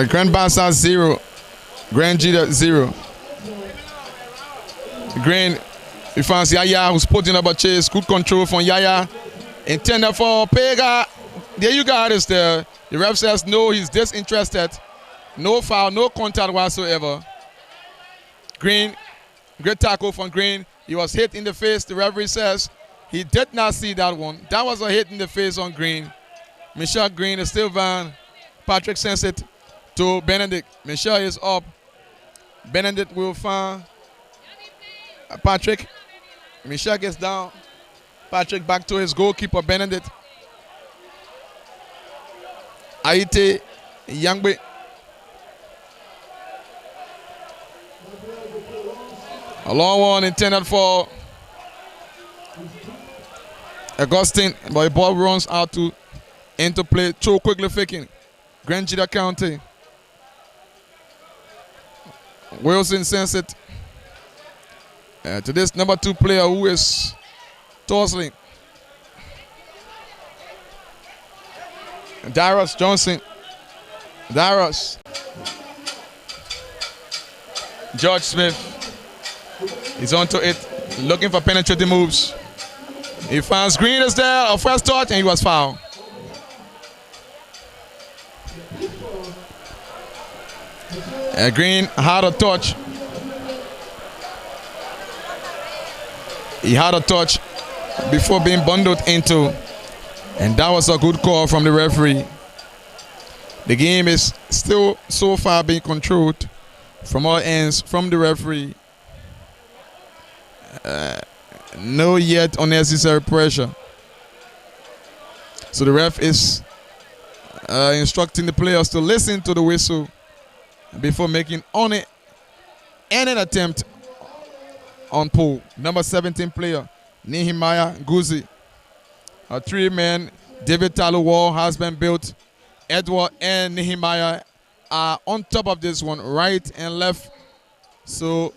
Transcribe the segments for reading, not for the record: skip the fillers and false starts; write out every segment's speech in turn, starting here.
Grand Bassa 0. Grand Gedeh 0. Grand, you fancy Yaya who's putting up a chase. Good control from Yaya. Intended for Pega. There you got it there. The ref says no, he's disinterested. No foul, no contact whatsoever. Green, great tackle from Green. He was hit in the face. The referee says he did not see that one. That was a hit in the face on Green. Michelle Green is still van. Patrick sends it to Benedict. Michelle is up. Benedict will find Patrick. Michelle gets down. Patrick back to his goalkeeper, Benedict. Aite Yangbe. A long one intended for Augustine, but the ball runs out to into play. Too quickly faking. Grand Gedeh County. Wilson sends it to this number 2 player who is Torsley. Darius Johnson. Darius. George Smith. He's onto it, looking for penetrating moves. He finds Green is there, a first touch, and he was fouled. Green had a touch. He had a touch before being bundled into, and that was a good call from the referee. The game is still so far being controlled from all ends from the referee. No yet unnecessary pressure. So the ref is instructing the players to listen to the whistle before making any attempt on pull. Number 17 player, Nehemiah Guzi. A 3-man David Talu wall has been built. Edward and Nehemiah are on top of this one, right and left. So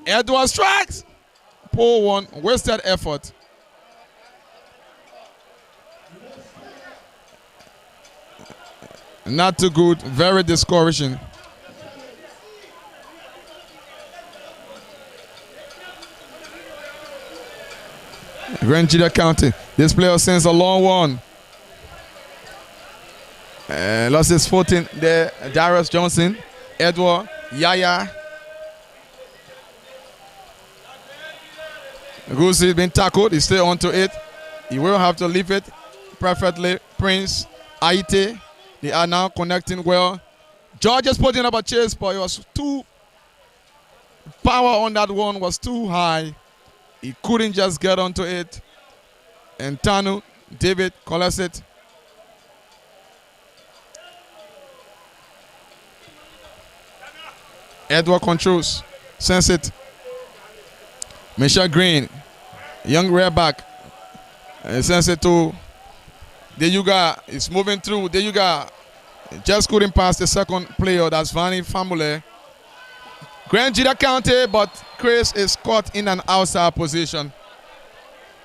Edward strikes. Pull one, wasted effort. Not too good, very discouraging. Grand Gedeh County. This player sends a long one. Lost his footing there. Darius Johnson, Edward, Yaya. Goose has been tackled. He's still onto it. He will have to leave it perfectly. Prince, Aite, they are now connecting well. George is putting up a chase, but it was too power on that one was too high. He couldn't just get onto it. And Tanu, David collects it. Edward controls, sends it. Michelle Green, young rear back, sends it to Deyuga. It's moving through. Deyuga just couldn't pass the second player. That's Vanny Famule. Grand Gedeh County, but Chris is caught in an outside position.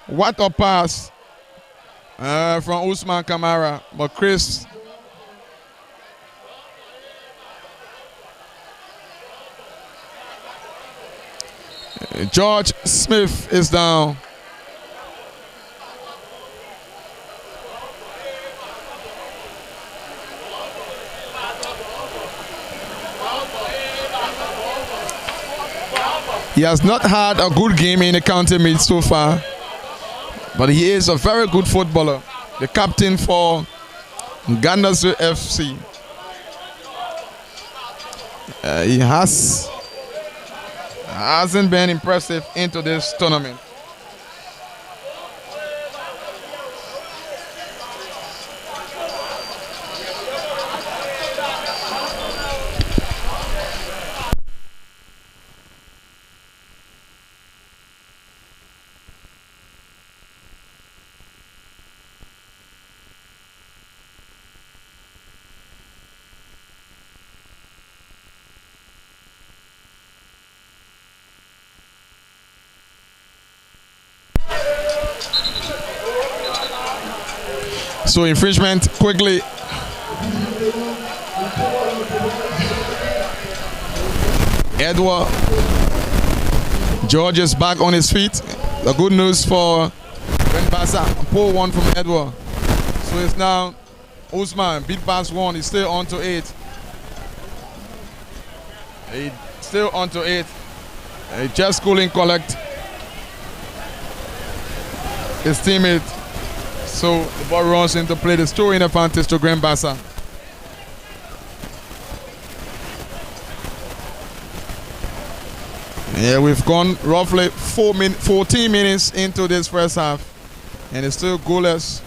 What a pass from Usman Kamara, but Chris. George Smith is down. He has not had a good game in the county meet so far, but he is a very good footballer. The captain for Ghana's FC. He hasn't been impressive into this tournament. So infringement quickly. Edward. George is back on his feet. The good news for Bassa. Pull one from Edward. So it's now Usman. Beat past one. He's still on to 8. He's still on to 8. He just couldn't collect his teammate. So the ball runs into play. The throw in advantage to Bassa. Yeah, we've gone roughly 14 minutes into this first half, and it's still goalless.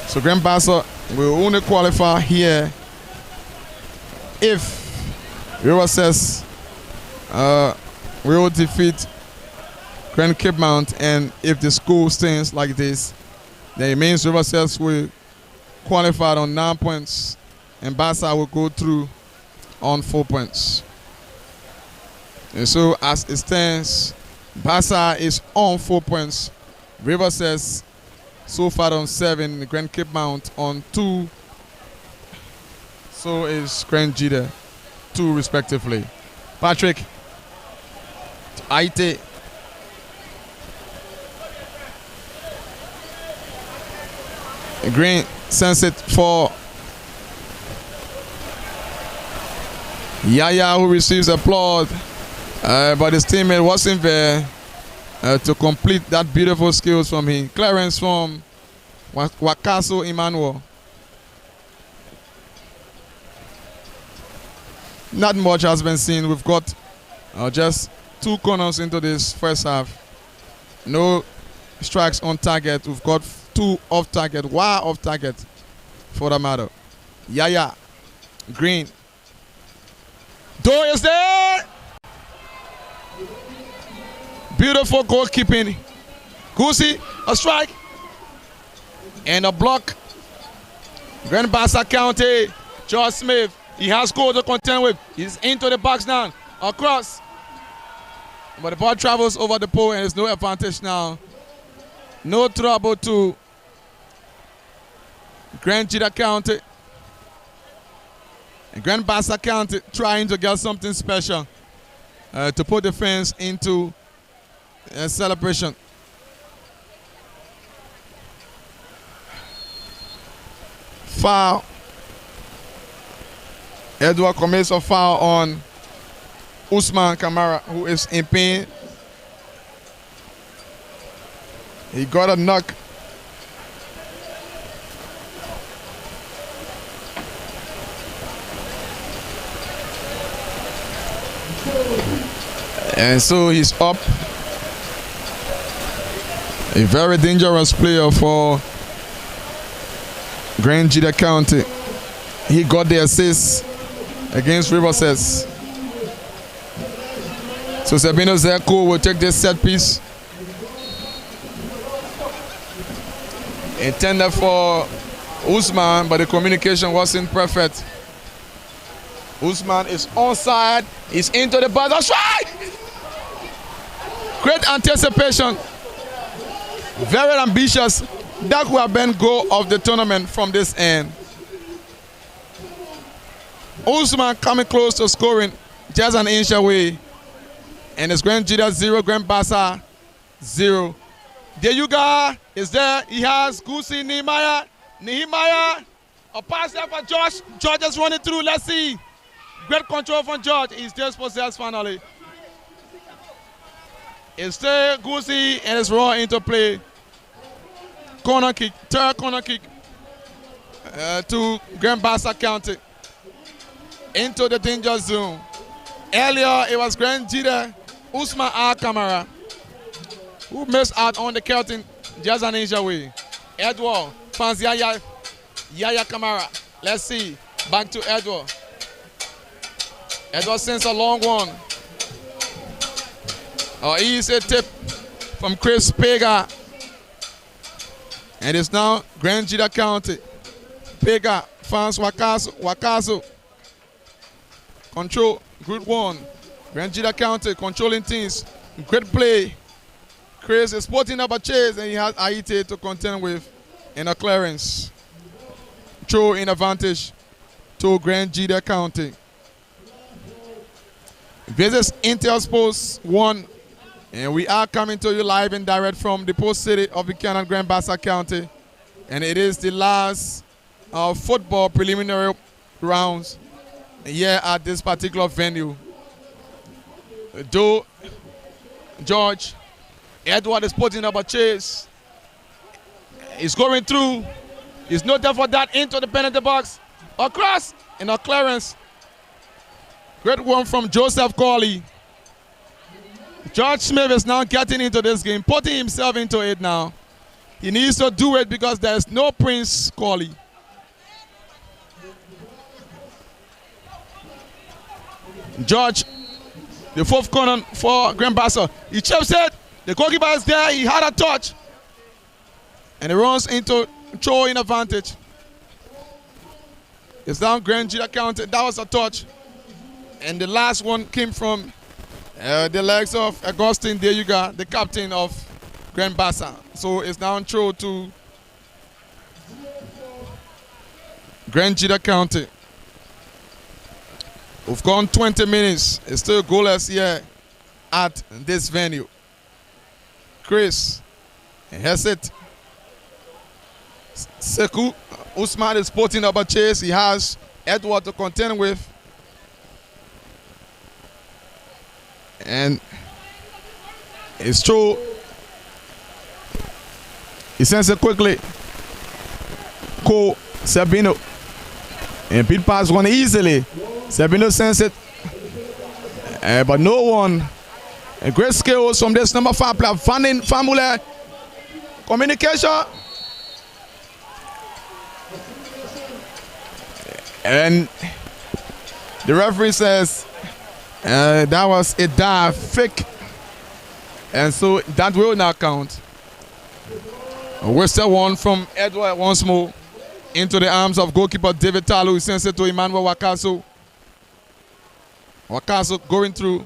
So Bassa will only qualify here if River says will defeat Grand Cape Mount, and if the score stands like this, then it means River says will qualify on 9 points. And Bassa will go through on 4 points. And so as it stands, Bassa is on 4 points. River says so far on 7. Grand Cape Mount on 2. So is Grand Gedeh 2 respectively. Patrick. Aite. Green sends it for Yaya, who receives applause, but his teammate wasn't there to complete that beautiful skills from him. Clearance from Wakaso Emmanuel. Not much has been seen. We've got just 2 corners into this first half. No strikes on target. We've got 2 off target. Wide off target for the matter. Yaya, Green. Door is there. Beautiful goalkeeping. Goosey, a strike. And a block. Grand Bassa County. George Smith. He has goal to contend with. He's into the box now. Across. But the ball travels over the pole and there's no advantage now. No trouble to Grand Gedeh County. And Grand Bassa County trying to get something special to put the fans into a celebration. Foul. Edward commits a foul on Usman Kamara, who is in pain. He got a knock. And so he's up. A very dangerous player for Grand Gedeh County. He got the assist against Riverses. So Sabino Zeko will take this set piece. Intended for Usman, but the communication wasn't perfect. Usman is onside. He's into the ball. That's right! Great anticipation. Very ambitious. That would have been goal of the tournament from this end. Usman coming close to scoring just an inch away. And it's Grand Gedeh 0, Grand Bassa 0. There you go. Is there? He has Gusi Nehemiah. A pass there for Josh. George is running through. Let's see. Great control from George. He's just possessed finally. It's still Gusi and it's raw into play. Corner kick. Third corner kick to Grand Bassa County. Into the danger zone. Earlier it was Grand Gedeh Usman Kamara who missed out on the curtain just an inch away. Edward finds Yaya Kamara. Let's see. Back to Edward. Edward sends a long one. Easy tip from Chris Pega. And it's now Grand Gedeh County. Pega finds Wakaso. Control. Good one. Grand Gedeh County controlling things. Great play Chris is putting up a chase and he has Aite to contend with in a clearance. Throw in advantage to Grand Gedeh County. Visits Intel Post 1, and we are coming to you live and direct from the post city of Buchanan, Grand Bassa County. And it is the last football preliminary rounds here at this particular venue. George Edward is putting up a chase. He's going through. He's noted for that into the penalty box. Across in a clearance. Great one from Joseph Corley. George Smith is now getting into this game, putting himself into it now. He needs to do it because there is no Prince Corley. George, the fourth corner for Grand Bassa. He chips it. The goalkeeper is there. He had a touch. And he runs into throw in advantage. It's down Grand Gedeh County. That was a touch. And the last one came from the legs of Augustine. There you go, the captain of Grand Bassa. So it's now throw to Grand Gedeh County. We've gone 20 minutes. It's still goalless here at this venue. Chris, has it. Sekou Usman is putting up a chase. He has Edward to contend with. And it's true. He sends it quickly. Ko Sabino. And Pete pass one easily. Sabino sends it. But no one. And great skills from this number 5 player. Finding family. Communication. And the referee says that was a dive fake, and so that will not count. A wasted one from Edward once more into the arms of goalkeeper David Talu, who sends it to Emmanuel Wakaso. Wakaso going through.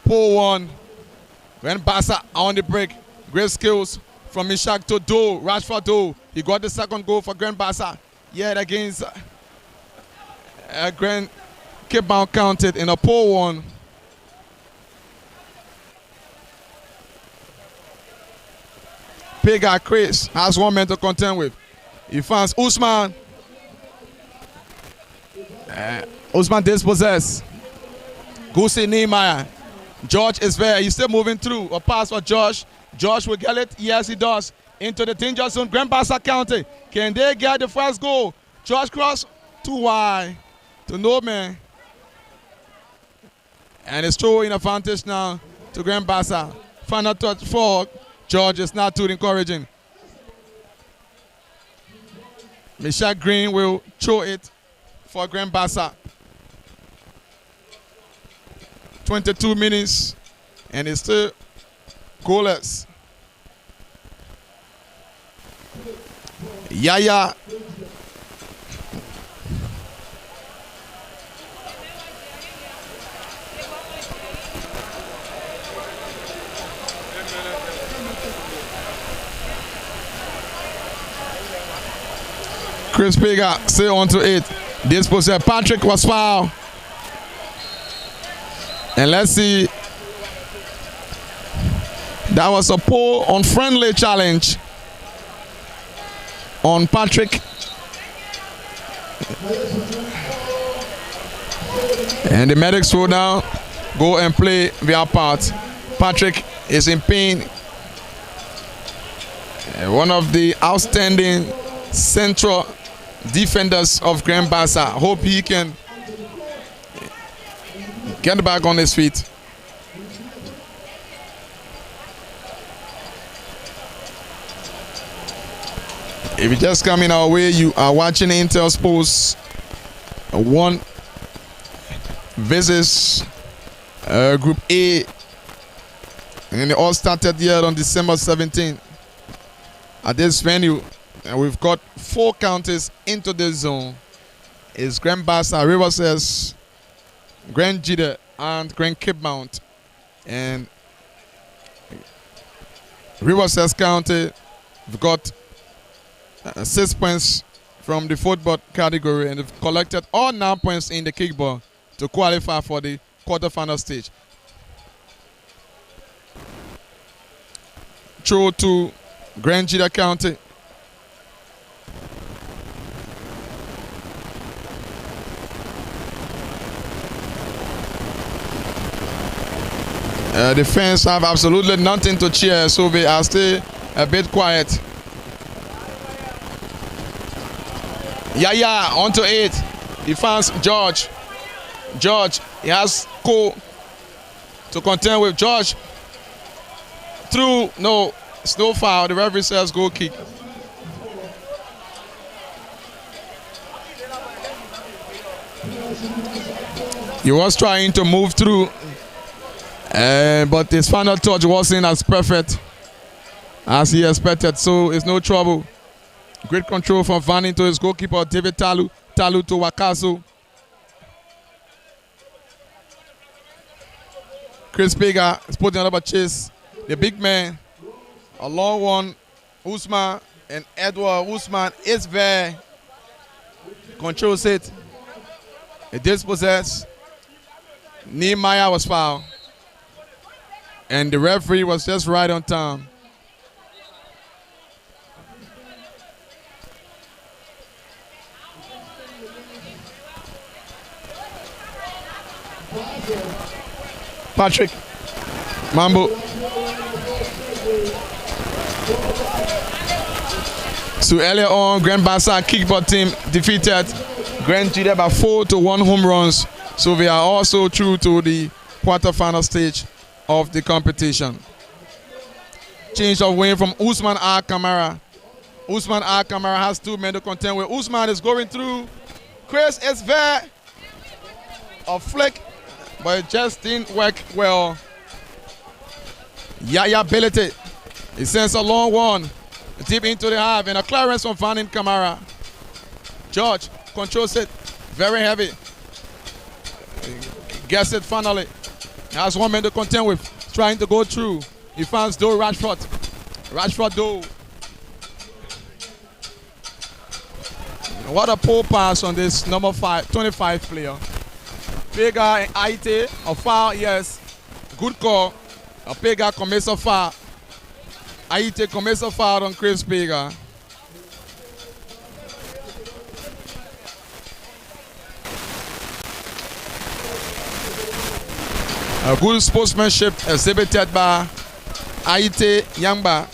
Pull one. When Bassa on the break. Great skills from Mishak to Doe. Rashford Doe. He got the second goal for Grand Bassa. Yet against Grand Cape Town counted in a poor one. Pega Chris has one man to contend with. He finds Usman. Usman dispossessed. Gusi Nehemiah. George is there. He's still moving through. A pass for Josh. Josh will get it. Yes, he does. Into the danger zone. Grand Bassa County. Can they get the first goal? George cross too wide to no man. And it's throwing advantage now to Grand Bassa. Final touch for George is not too encouraging. Michelle Green will throw it for Grand Bassa. 22 minutes and it's still goalless. Yaya. Chris Pega still on to it. This possession. Patrick was fouled. And let's see. That was a poor unfriendly challenge on Patrick. And the medics will now go and play their part. Patrick is in pain. One of the outstanding central defenders of Grand Bassa. Hope he can get back on his feet. If you're just coming our way, you are watching Intel Sports 1 versus Group A. And it all started here on December 17th at this venue. And we've got 4 counties into this zone. It's Grand Bassa, Riverses, Grand Gedeh, and Grand Cape Mount. And Riverside County have got 6 points from the football category and have collected all 9 points in the kickball to qualify for the quarterfinal stage. Throw to Gedeh County. The fans have absolutely nothing to cheer, so they are still a bit quiet. Yaya onto 8. He finds George. George, he has Cole to contend with. George through, no, it's no foul. The referee says goal kick. He was trying to move through, but his final touch wasn't as perfect as he expected, so it's no trouble. Great control from Vanning to his goalkeeper, David Talu. Talu to Wakaso. Chris Pega is putting another chase. The big man, a long one, Usman and Edward. Usman is there. Controls it. It dispossessed. Nehemiah was fouled. And the referee was just right on time. Patrick Mambo. So earlier on, Grand Bassa kickball team defeated Grand Gedeh by 4-1 home runs. So they are also through to the quarterfinal stage of the competition. Change of wing from Usman R. Kamara. Usman R. Kamara has 2 men to contend with. Usman is going through. Chris is there. A flick, but it just didn't work well. Yaya ability. He sends a long one deep into the half, and a clearance from Vanning Kamara. George controls it. Very heavy. Gets it finally. Has 1 man to contend with. Trying to go through. He finds Doe Rashford. Rashford Doe. What a poor pass on this number 25 player. Pega and Aite, a foul, yes. Good call. Pega commits a foul. Aite commits a foul on Chris Pega. A good sportsmanship exhibited by Aite Yangba.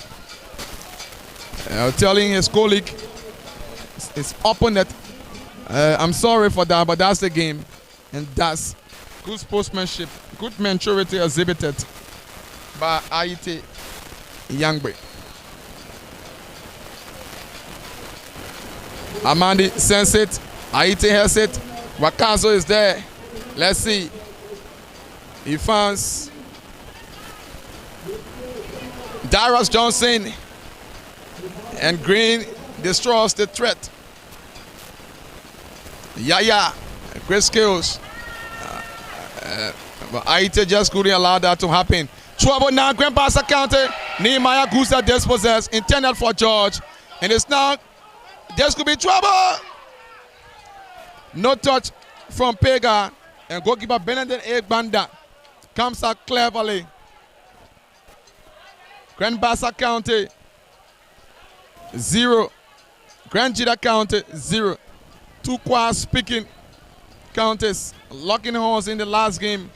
Telling his colleague, his opponent, I'm sorry for that, but that's the game. And that's good sportsmanship, good maturity exhibited by Aite Yangbe. Amandi sends it. Aite has it. Wakazo is there. Let's see. He finds Darius Johnson. And Green destroys the threat. Yaya. Great skills. But Aite just couldn't allow that to happen. Trouble now, Grand Bassa County. Nehemiah Gusa dispossessed, intended for George. And it's now, this could be trouble. No touch from Pega. And goalkeeper Benedict Egbanda comes out cleverly. Grand Bassa County, 0. Grand Gedeh County, 0. 2 quiet speaking counties locking horns in the last game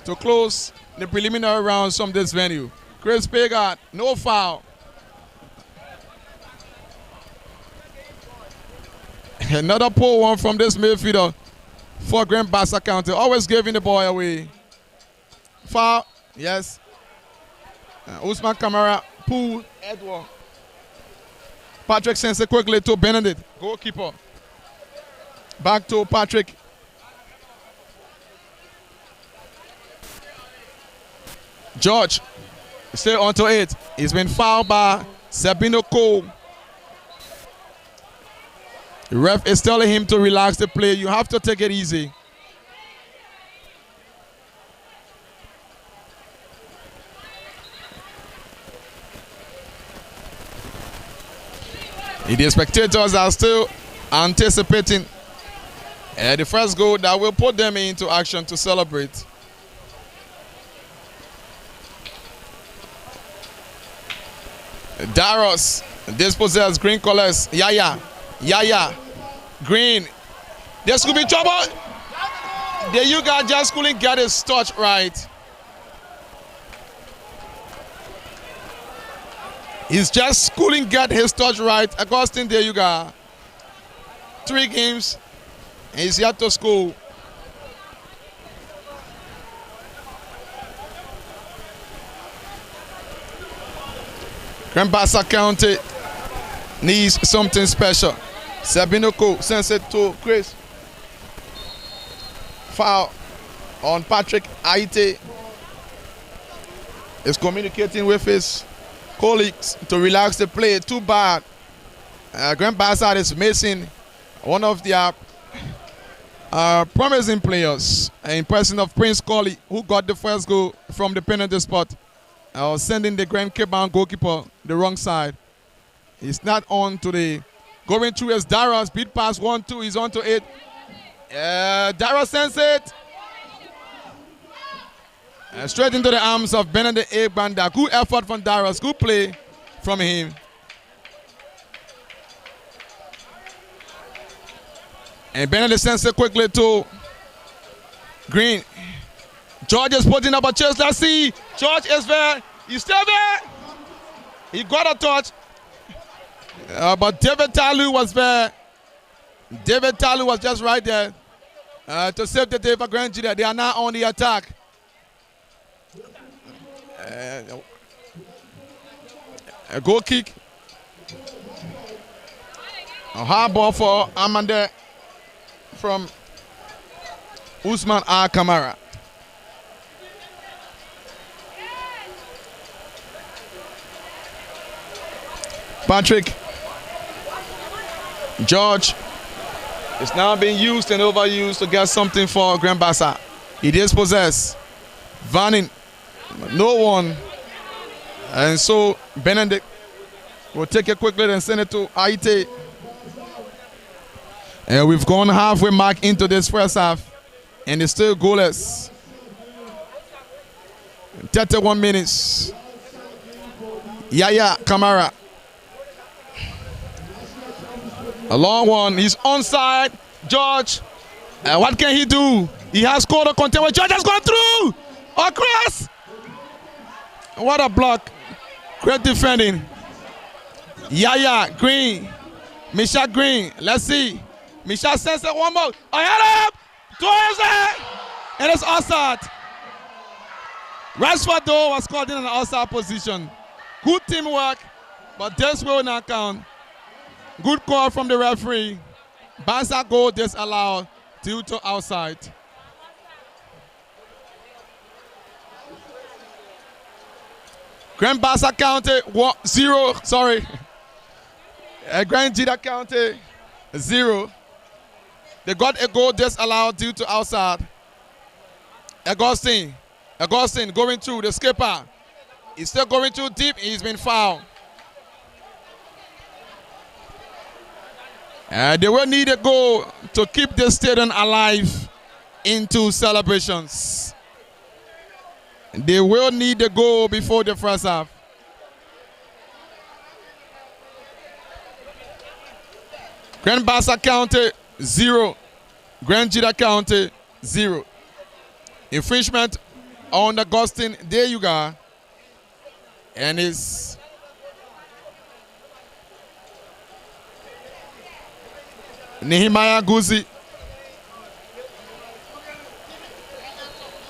to close the preliminary rounds from this venue. Chris Pega, no foul. Another poor one from this midfielder for Grand Bassa County, always giving the ball away. Foul, yes. Usman Kamara, pull, Edward. Patrick sends it quickly to Benedict, goalkeeper. Back to Patrick. George, still onto it. He's been fouled by Sabino Cole. The ref is telling him to relax the play. You have to take it easy. The spectators are still anticipating the first goal that will put them into action to celebrate. Daros dispossessed green colors. Yaya, green. This could be trouble. The Yuga just couldn't get his touch right. He's just couldn't get his touch right. Augustine, there you go. 3 games, and he's yet to score. Bassa County needs something special. Sabinoko sends it to Chris. Foul on Patrick Aite. Is communicating with his colleagues to relax the play. Too bad. Bassa is missing one of their promising players in person of Prince Colley, who got the first goal from the penalty spot. Sending the Grand Cape Town goalkeeper the wrong side. He's not on today. Going through as Dara, speed pass 1-2, he's on to it. Dara sends it. Straight into the arms of Benedict Egbanda. Good effort from Dara, good play from him. And Benedict sends it quickly to Green. George is putting up a chest. Let's see. George is there. He's still there. He got a touch. But David Talu was there. David Talu was just right there to save the day for Grand Gedeh. They are now on the attack. A goal kick. A hard ball for Amande from Usman R. Kamara. Patrick George is now being used and overused to get something for Grand Bassa. He dispossessed. Vanning. No one. And so Benedict will take it quickly and send it to Aite. And we've gone halfway mark into this first half. And it's still goalless. 31 minutes. Yaya Kamara. A long one. He's onside. George. What can he do? He has scored a contest. George has gone through. Across. What a block. Great defending. Yaya Green. Misha Green. Let's see. Misha sends it one more. Ahead up. Towards it. And it's offside. Rashford though was caught in an offside position. Good teamwork, but this will not count. Good call from the referee. Bassa goal disallowed due to outside. Grand Bassa County 0. Sorry. Grand Gedeh County 0. They got a goal disallowed due to outside. Augustine going through the skipper. He's still going too deep. He's been fouled. They will need a goal to keep the stadium alive into celebrations. They will need a goal before the first half. Grand Bassa County 0. Grand Gedeh County 0. Infringement on Augustine. There you go. And it's Nehemiah Guzi.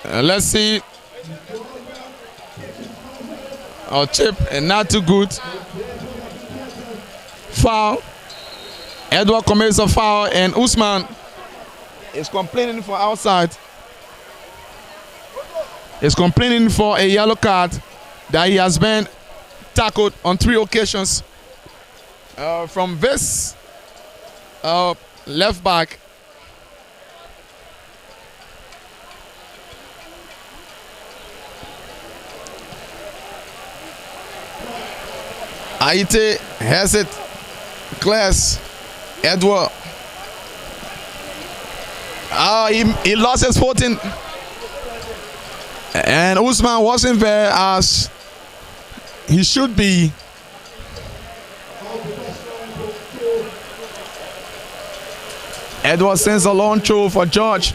Let's see. Our chip and not too good. Foul. Edward commits a foul and Usman is complaining for outside. Is complaining for a yellow card that he has been tackled on 3 occasions from this left back. Aite has it. Class. Edward. He lost his footing. And Usman wasn't there as he should be. Edward sends a long throw for George.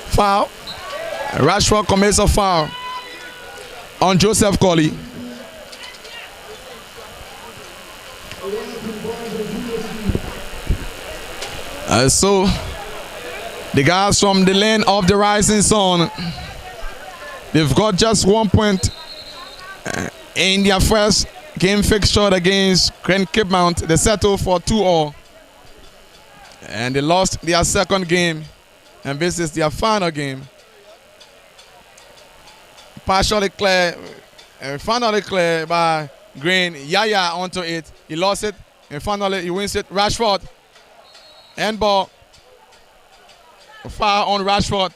Foul. Rashford commits a foul on Joseph Colley. So the guys from the land of the rising sun, they've got just 1 point in their first game fixture against Grand Cape Mount. They settled for 2-2. And they lost their second game, and this is their final game. Partially clear, and finally clear by Green. Yaya onto it. He lost it, and finally he wins it. Rashford. Handball. Foul on Rashford.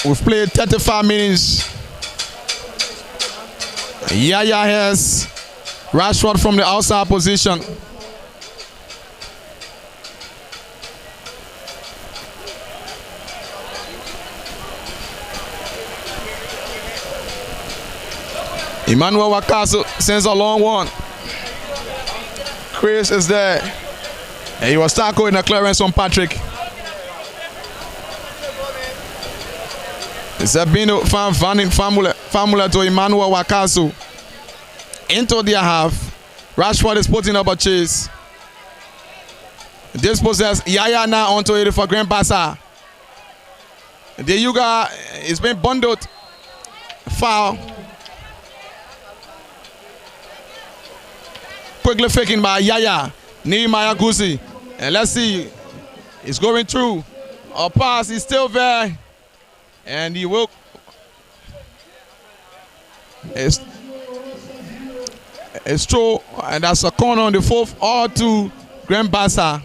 We've played 35 minutes. Yaya has Rashford from the outside position. Emmanuel Wakaso sends a long one. Chris is there. And he was tackled in a clearance on Patrick. Zabino Van Famula to Emmanuel Wakaso into their half. Rashford is putting up a chase. Dispossess Yaya now onto it for Grand Bassa. The Yuga is being bundled. Foul. Quickly faking by Yaya. Nehemiah Gusi. And let's see. He's going through. A pass is still there. And he will. It's true, and that's a corner on the fourth, all to Grand Bassa.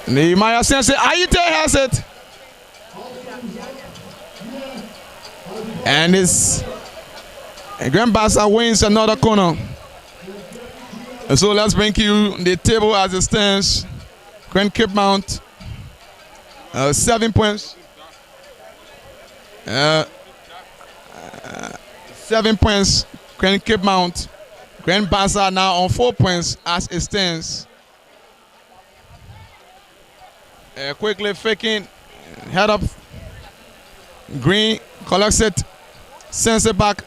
Nehemiah Sense Aite has it. And Grand Bassa wins another corner. And so let's bring you the table as it stands. Grand Cape Mount, 7 points. 7 points, Grand Cape Mount. Grand Bassa now on 4 points as it stands. Quickly faking, head up. Green collects it, sends it back.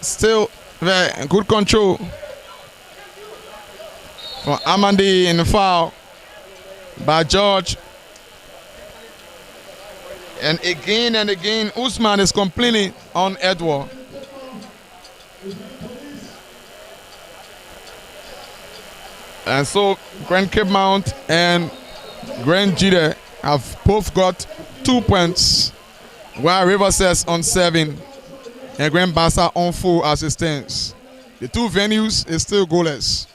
Still very good control for Amandi in the foul by George. And again, Usman is complaining on Edward. And so Grand Cape Mount and Grand Gedeh have both got 2 points, while River says on 7 and Grand Bassa on 4 as it stands. The two venues is still goalless.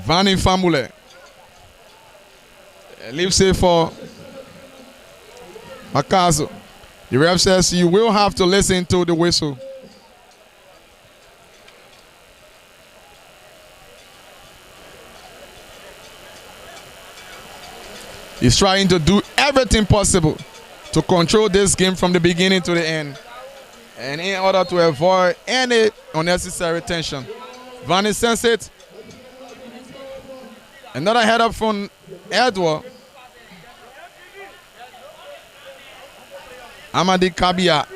Vani Famule leaves it for Makazo. The ref says you will have to listen to the whistle. He's trying to do everything possible to control this game from the beginning to the end, and in order to avoid any unnecessary tension. Vani sends it. Another head up from Edward. Amadi Kabia.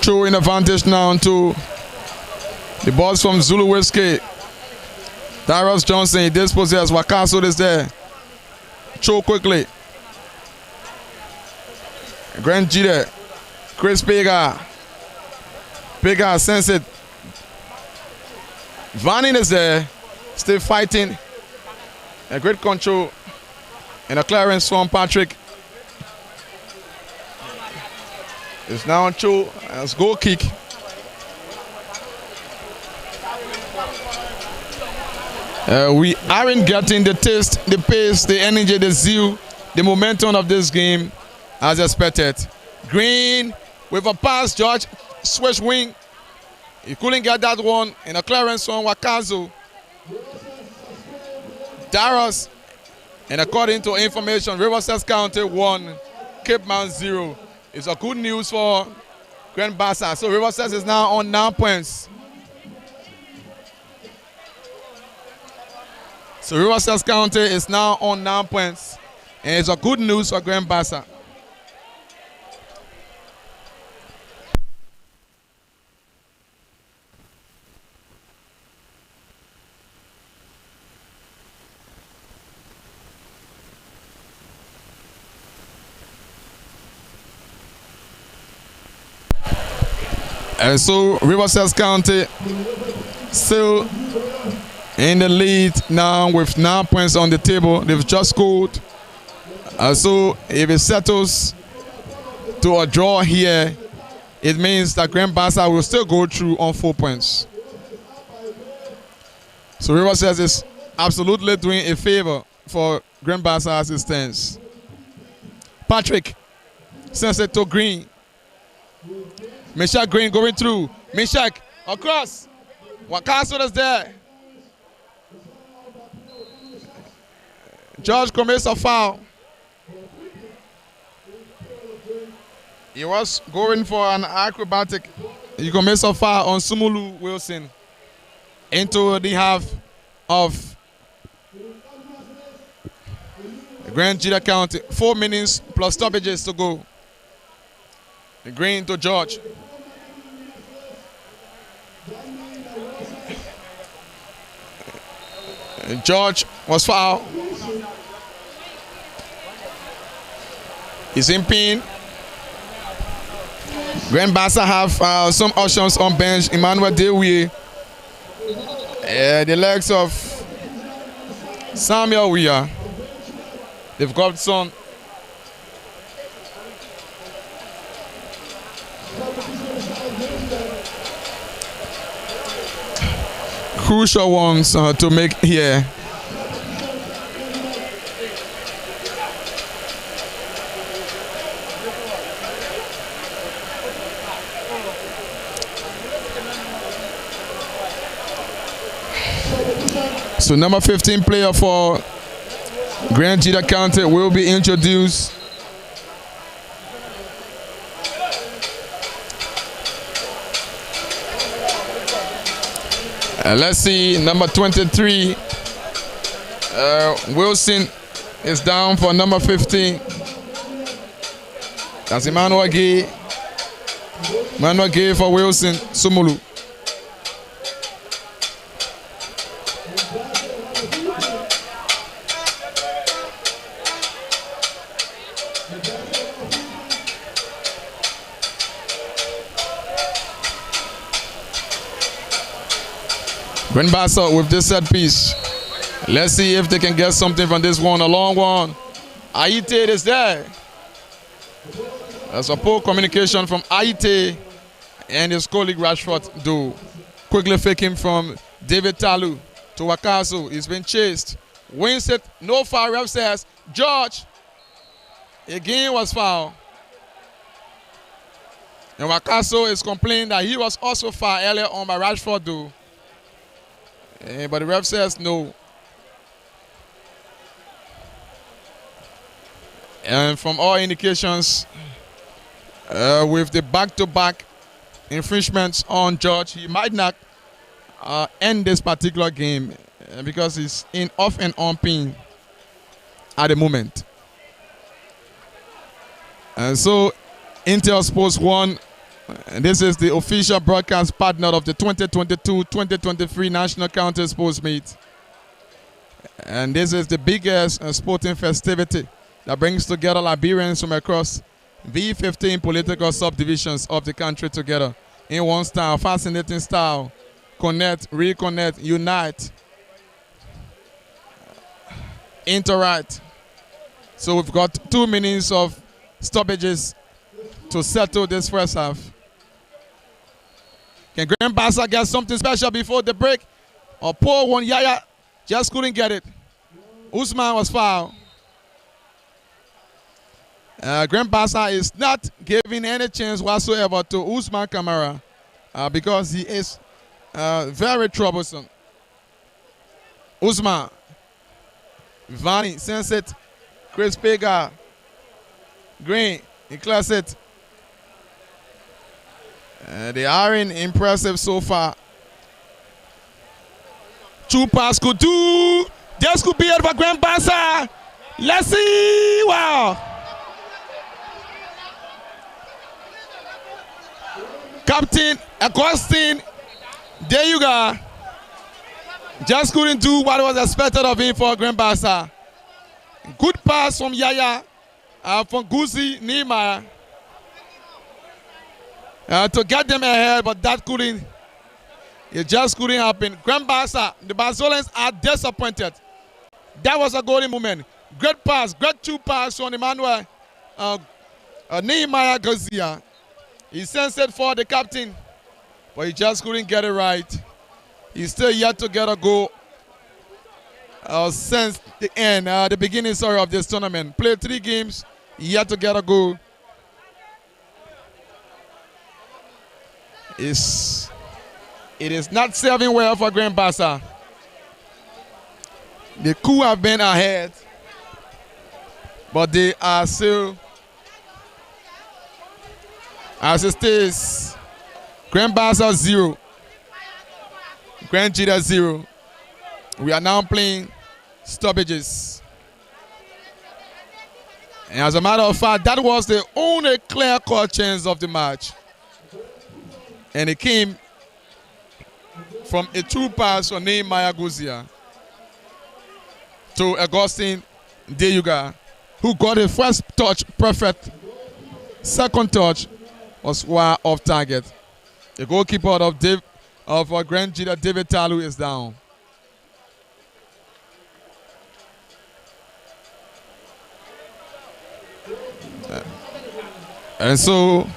Throwing advantage now to the balls from Zulu Whiskey. Darius Johnson, he dispossesses. Wakaso is there. Throw quickly. Grand Gedeh. Chris Pega. Pega sends it. Vanning is there. Still fighting. A great control. And a clearance from Patrick. It's now on Cho as goal kick. We aren't getting the taste, the pace, the energy, the zeal, the momentum of this game as expected. Green with a pass, George switch wing. He couldn't get that one. And a clearance from Wakazo. Darius. And according to information, Riverside County 1, Cape Mount 0. It's a good news for Grand Bassa. So Riverside is now on 9 points. So Riverside County is now on 9 points. And it's a good news for Grand Bassa. And so Riverside County still in the lead now with 9 points on the table. They've just scored. So if it settles to a draw here, it means that Grand Bassa will still go through on 4 points. So Riverside is absolutely doing a favor for Grand Bassa as it stands. Patrick sends it to Green. Meshach Green going through. Meshach across. Wakaso is there. George commits a foul. He was going for an acrobatic. He commits a foul on Sumulu Wilson into the half of Grand Gedeh County. 4 minutes plus stoppages to go. Green to George. George was fouled. He's in pain. Grand Bassa have some options on bench. Emmanuel Dewie. The legs of Samuel Weir. They've got some. Crucial ones to make here. So number 15 player for Grand Gedeh County will be introduced. Let's see, number 23, Wilson is down for number 15. That's Emmanuel Gay. Emmanuel Gay for Wilson, Sumulu. Grand Bassa with this set piece. Let's see if they can get something from this one. A long one. Aite is there. That's a poor communication from Aite and his colleague Rashford do. Quickly faking from David Talu to Wakaso. He's been chased. Wins it. No foul. Ref says George again was fouled. And Wakaso is complaining that he was also fouled earlier on by Rashford do. But the ref says no. And from all indications, with the back-to-back infringements on George, he might not end this particular game because he's in off and on pin at the moment. And so Intel Sports 1, And this is the official broadcast partner of the 2022-2023 National County Sports Meet. And this is the biggest sporting festivity that brings together Liberians from across the 15 political subdivisions of the country together in one style, fascinating style. Connect, reconnect, unite, interact. So we've got 2 minutes of stoppages to settle this first half. Can Grand Bassa get something special before the break? Or poor one, Yaya just couldn't get it. Usman was fouled. Grand Bassa is not giving any chance whatsoever to Usman Kamara because he is very troublesome. Usman, Vani, Senset, Chris Pega, Green, declares it. They aren't impressive so far. 2 pass could do. This could be it for Grand Bassa. Let's see. Wow. Captain Agustin, there you go. Just couldn't do what was expected of him for Grand Bassa. Good pass from Yaya, from Guzi Nehemiah. To get them ahead, but that couldn't. It just couldn't happen. Grand Bassa, the Barzolans are disappointed. That was a golden moment. Great pass, great 2 pass from Emmanuel Nehemiah Gazia. He sends it for the captain, but he just couldn't get it right. He's still yet to get a goal since the end, the beginning, of this tournament. Played 3 games, yet to get a goal. It is not serving well for Grand Bassa. They could have been ahead, but they are still, as it stays, Grand Bassa 0, Grand Gedeh 0. We are now playing stoppages. And as a matter of fact, that was the only clear-cut chance of the match. And it came from a 2 pass from Nehemiah Guzia to Augustine Deyuga, who got a first touch perfect. Second touch was far off target. The goalkeeper of Grand Gedeh, David Talu, is down. And so,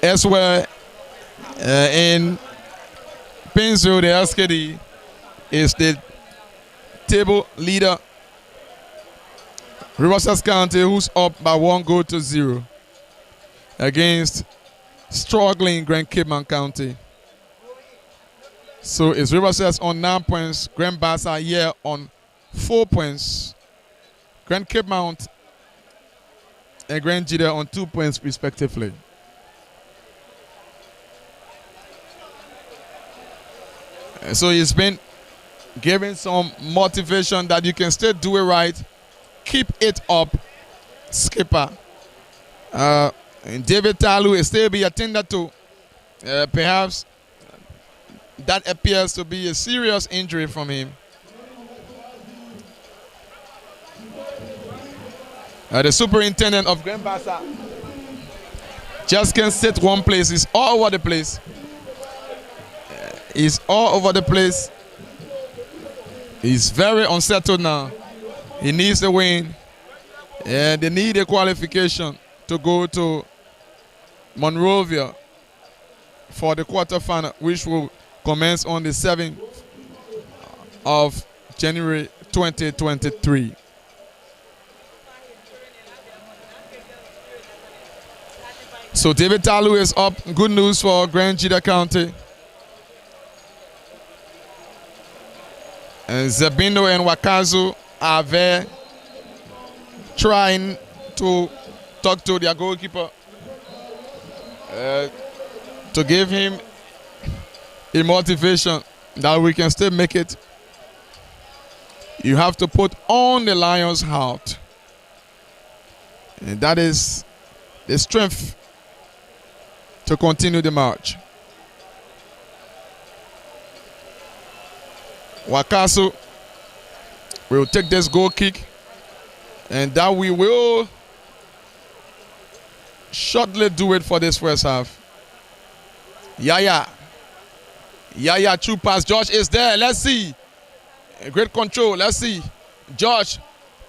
elsewhere in Pinzo, the SKD is the table leader, Riverside County, who's up by 1-0 against struggling Grand Cape County. So it's Riverside on 9 points, Grand Bassa here on 4 points, Grand Cape Mount and Grand Gedeh on 2 points respectively. And so he's been given some motivation that you can still do it right. Keep it up, skipper. And David Talu is still be attended to. Perhaps that appears to be a serious injury from him. The superintendent of Grand Bassa just can't sit one place. He's all over the place. He's all over the place. He's very unsettled now. He needs a win. And they need a qualification to go to Monrovia for the quarterfinal, which will commence on the 7th of January 2023. So David Talu is up. Good news for Grand Gedeh County. And Zebino and Wakazu are there trying to talk to their goalkeeper to give him a motivation that we can still make it. You have to put on the Lions' heart. And that is the strength to continue the march. Wakaso will take this goal kick, and that we will shortly do it for this first half. Yaya true pass. George is there. Let's see. Great control. Let's see. George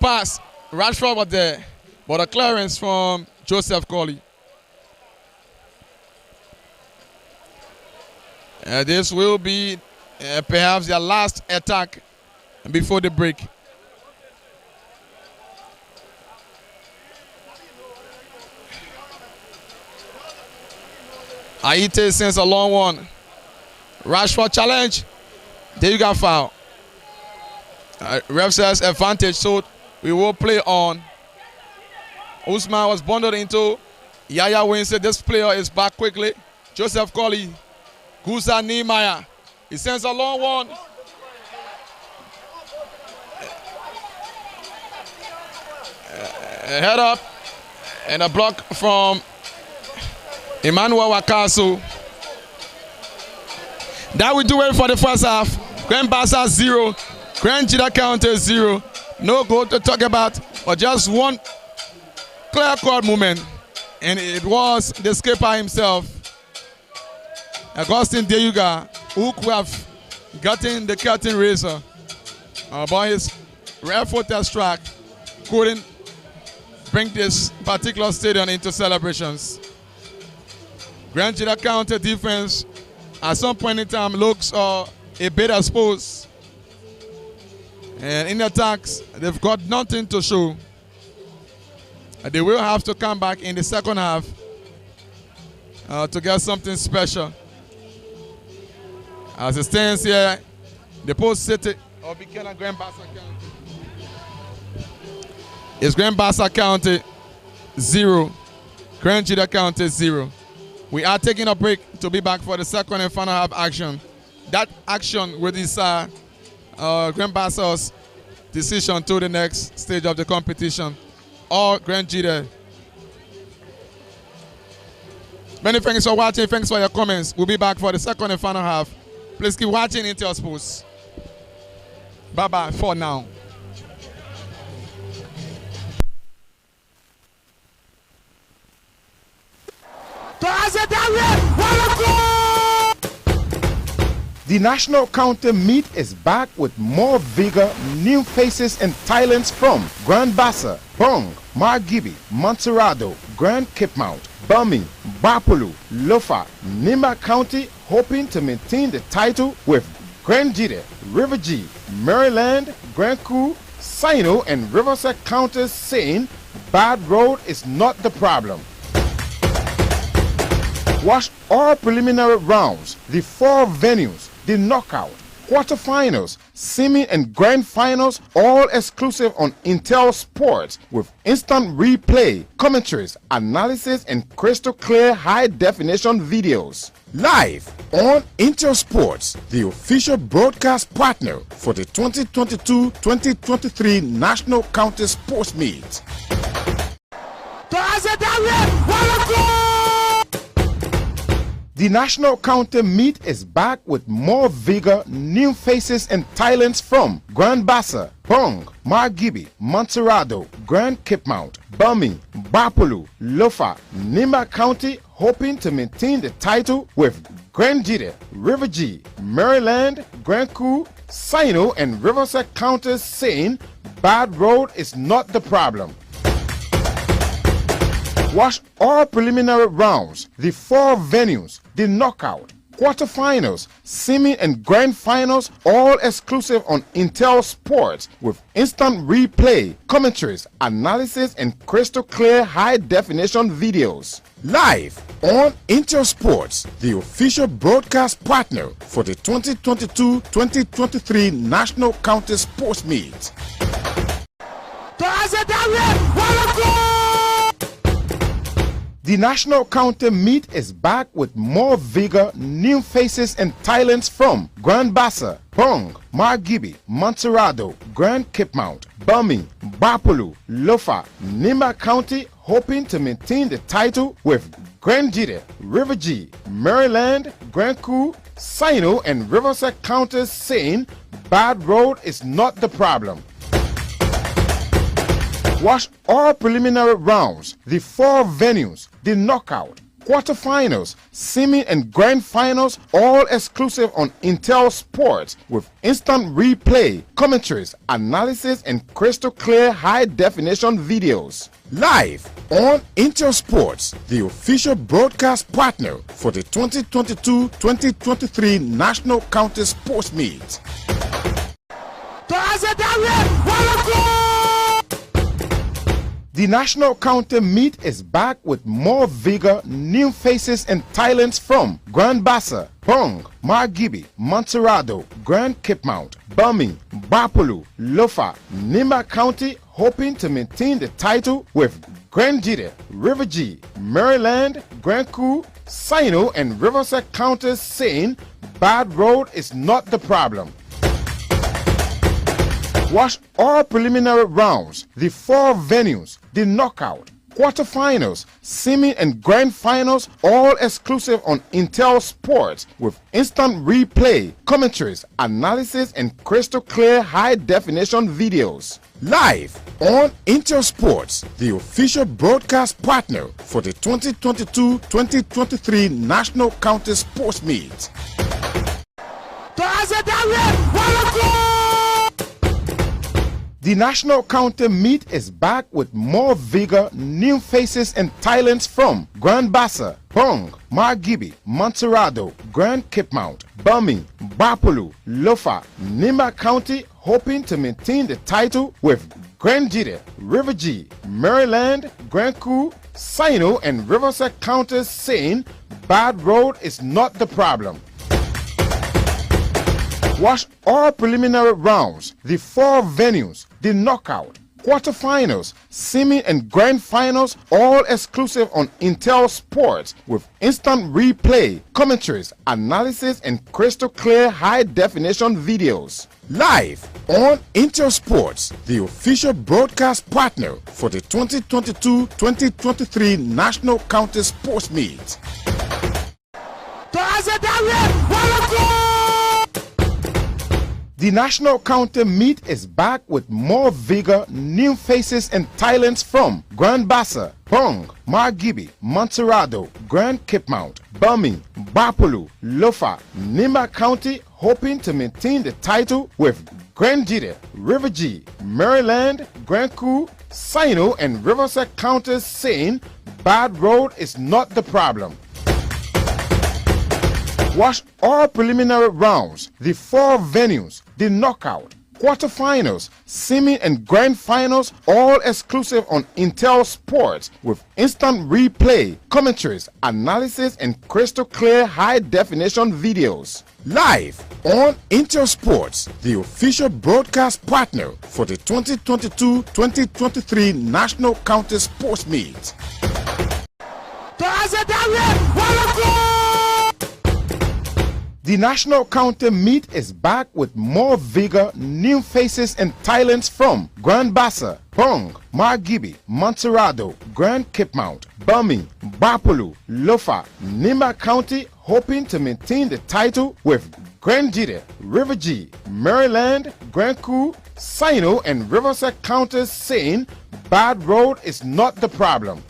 pass. Rashford was there, but a clearance from Joseph Colley. This will be perhaps their last attack before the break. Aite sends a long one. Rashford challenge. There you got foul. Ref says advantage, so we will play on. Usman was bundled into. Yaya wins it. This player is back quickly. Joseph Colley. Guza Niemeyer. He sends a long one. A head up. And a block from Emmanuel Wakaso. That will do it for the first half. Grand Bassa 0. Grand Gedeh counter 0. No goal to talk about, but just one clear-cut moment. And it was the skipper himself, Augustine Deyuga, who could have gotten the curtain raiser. But his rare-footed strike couldn't bring this particular stadium into celebrations. Grand Gedeh counter defense at some point in time looks a bit exposed. And in attacks, they've got nothing to show. They will have to come back in the second half to get something special. As it stands here, the post city of Buchanan Grand Bassa County. It's Grand Bassa County 0, Grand Gedeh County 0. We are taking a break to be back for the second and final half action. That action will decide Grand Bassa's decision to the next stage of the competition, or Grand Gedeh. Many thanks for watching. Thanks for your comments. We'll be back for the second and final half. Please keep watching Intel Sports. Bye-bye for now. The National County Meet is back with more vigor, new faces and talents from Grand Bassa, Bong, Margibi, Montserrado, Grand Cape Mount, Bumi, Bapolu, Lofa, Nimba County, hoping to maintain the title with Grand Gedeh, River G, Maryland, Grand Coup, Sino and Riverside counties saying bad road is not the problem. Watch all preliminary rounds, the 4 venues, the knockout, quarterfinals, semi and grand finals, all exclusive on Intel Sports with instant replay, commentaries, analysis and crystal clear high definition videos. Live on Intel Sports, the official broadcast partner for the 2022-2023 National County Sports Meet. The National County Meet is back with more vigor, new faces and talents from Grand Bassa, Bong, Margibi, Montserrado, Grand Cape Mount, Bumi, Bapolu, Lofa, Nimba County, hoping to maintain the title with Grand Gedeh, River G, Maryland, Grand Coup, Sino and Riverside counties saying bad road is not the problem. Watch all preliminary rounds, the 4 venues, the knockout, quarterfinals, semi and grand finals, all exclusive on Intel Sports with instant replay, commentaries, analysis and crystal clear high definition videos. Live on Intel Sports, the official broadcast partner for the 2022-2023 National County Sports Meet. The National County Meet is back with more vigor, new faces and talents from Grand Bassa, Bong, Margibi, Montserrado, Grand Cape Mount, Bumi, Bapolu, Lofa, Nimba County, hoping to maintain the title with Grand Gedeh, River G, Maryland, Grand Coup, Sino, and Riverside counties saying bad road is not the problem. Watch all preliminary rounds, the 4 venues, the knockout, quarterfinals, semi and grand finals, all exclusive on Intel Sports with instant replay, commentaries, analysis, and crystal clear high definition videos. Live on Intel Sports, the official broadcast partner for the 2022-2023 National County Sports Meet. The National County Meet is back with more vigor, new faces and talents from Grand Bassa, Pong, Margibi, Montserrado, Grand Cape Mount, Bumi, Bapolu, Lofa, Nimba County, hoping to maintain the title with Grand Gedeh, River G, Maryland, Grand Coup, Sino, and Riverside counties saying bad road is not the problem. Watch all preliminary rounds, the 4 venues, the knockout, quarterfinals, semi and grand finals, all exclusive on Intel Sports with instant replay, commentaries, analysis, and crystal clear high definition videos. Live on Intel Sports, the official broadcast partner for the 2022-2023 National County Sports Meet. The National County Meet is back with more vigor, new faces and talents from Grand Bassa, Pong, Margibi, Montserrado, Grand Cape Mount, Bumi, Bapolu, Lofa, Nimba County, hoping to maintain the title with Grand Gedeh, River G, Maryland, Grand Coup, Sino, and Riverside counties saying bad road is not the problem. Watch all preliminary rounds, the 4 venues, the knockout, quarterfinals, semi and grand finals, all exclusive on Intel Sports with instant replay, commentaries, analysis, and crystal clear high definition videos. Live on Intel Sports, the official broadcast partner for the 2022-2023 National County Sports Meet. The National County Meet is back with more vigor, new faces and talents from Grand Bassa, Pong, Margibi, Montserrado, Grand Cape Mount, Bumi, Bapolu, Lofa, Nimba County, hoping to maintain the title with Grand Gedeh, River G, Maryland, Grand Coup, Sino, and Riverside counties saying bad road is not the problem. Watch all preliminary rounds, the 4 venues, the knockout, quarterfinals, semi and grand finals, all exclusive on Intel Sports with instant replay, commentaries, analysis, and crystal clear high definition videos. Live on Intel Sports, the official broadcast partner for the 2022-2023 National County Sports Meet. The National County Meet is back with more vigor, new faces and talents from Grand Bassa, Pong, Margibi, Montserrado, Grand Cape Mount, Bumi, Bapolu, Lofa, Nimba County, hoping to maintain the title with Grand Gedeh, River G, Maryland, Grand Coup, Sino, and Riverside counties saying bad road is not the problem.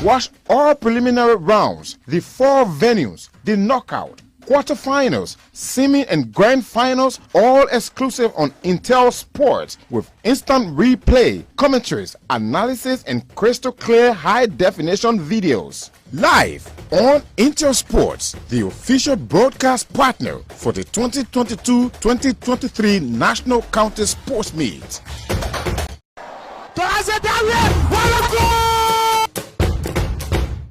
Watch all preliminary rounds, the 4 venues, the knockout, quarterfinals, semi and grand finals, all exclusive on Intel Sports with instant replay, commentaries, analysis, and crystal clear high definition videos. Live on Intel Sports, the official broadcast partner for the 2022-2023 National County Sports Meet.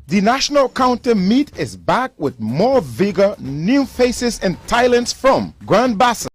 The National County Meet is back with more vigor, new faces and talents from Grand Bassa.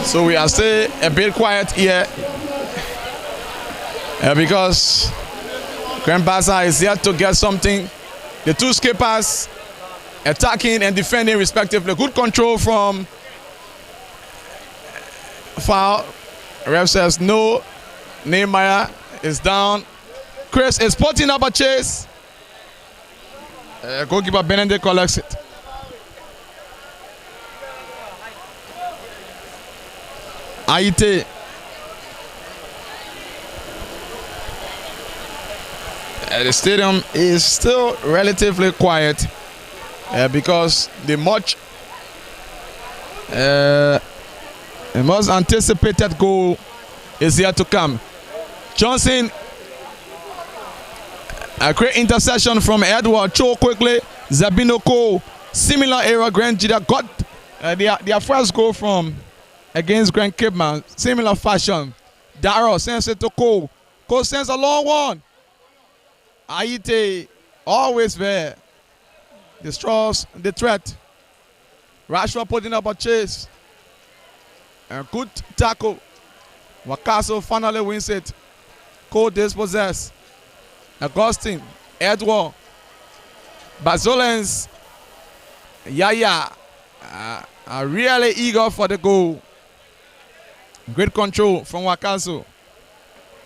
So we are still a bit quiet here because Grand Bassa is yet to get something. The two skippers attacking and defending respectively. Good control from foul. Ref says no. Nehemiah is down. Chris is putting up a chase. Goalkeeper Benedict collects it. Aite. The stadium is still relatively quiet because the much anticipated goal is yet to come. Johnson, a great interception from Edward. Cho quickly. Zabino Cole, similar era. Grand Gedeh got their first goal from against Grand Cape Man, similar fashion. Darrow sends it to Cole. Cole sends a long one. Aite always there. Destroys the threat. Rashford putting up a chase. A good tackle. Wakaso finally wins it. Cole dispossessed. Augustine, Edward, Bazolens, Yaya are really eager for the goal. Great control from Wakaso.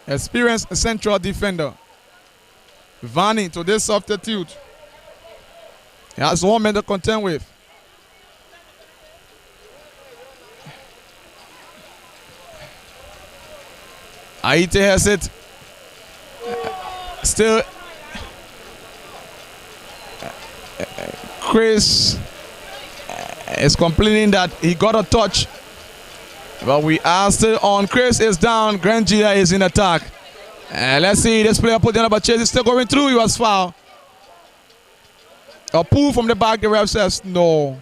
Experienced central defender. Vanni to this substitute. He has 1 man to contend with. Aite has it. Still, Chris is complaining that he got a touch. But we are still on. Chris is down. Grand Gedeh is in attack. Let's see. This player put the number chase. He's still going through. He was fouled. A pull from the back. The ref says no.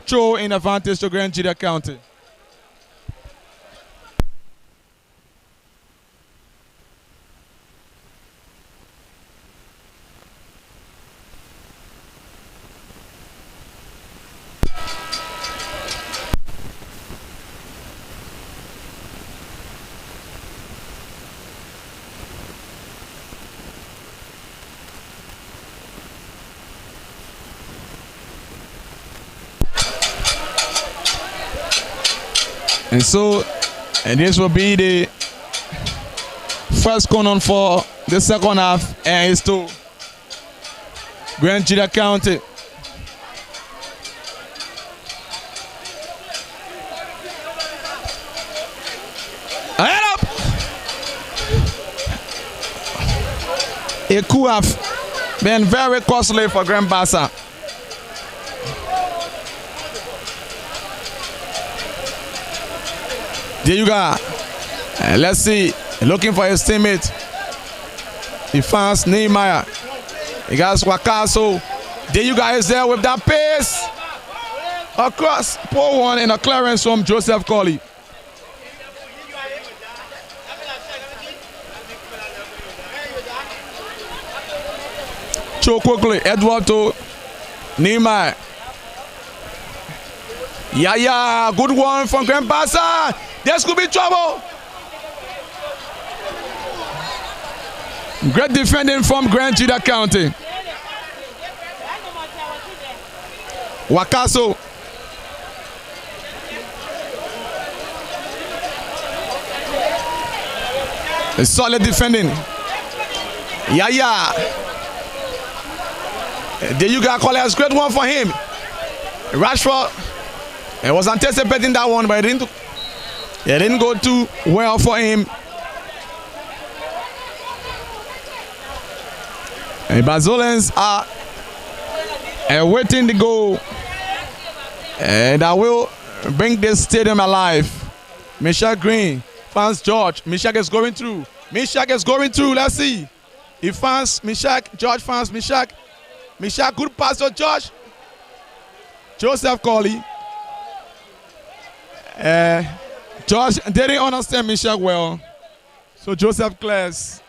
Throw in advantage to Grand Gedeh County. And this will be the first corner for the second half, and it's to Grand Gedeh County. Head up! It could have been very costly for Grand Bassa. There you go. Let's see. Looking for his teammate. He finds Nehemiah. He got Wakaso. There you guys there with that pace. Across. Poor one in a clearance from Joseph Colley. Show quickly. Edward to Nehemiah. Yeah. Good one from Grand Bassa. This could be trouble. Great defending from Grand Gedeh County. Wakaso. A solid defending. Yeah. There you go, Collins. Great one for him. Rashford. He was anticipating that one, but it didn't go too well for him. And Bazolans are awaiting the goal. And that will bring this stadium alive. Meshach Green finds George. Meshach is going through. Let's see. He finds Meshach. George finds Meshach. Meshach, good pass to George. Joseph Colley. George didn't understand Meshach well. So Joseph clears.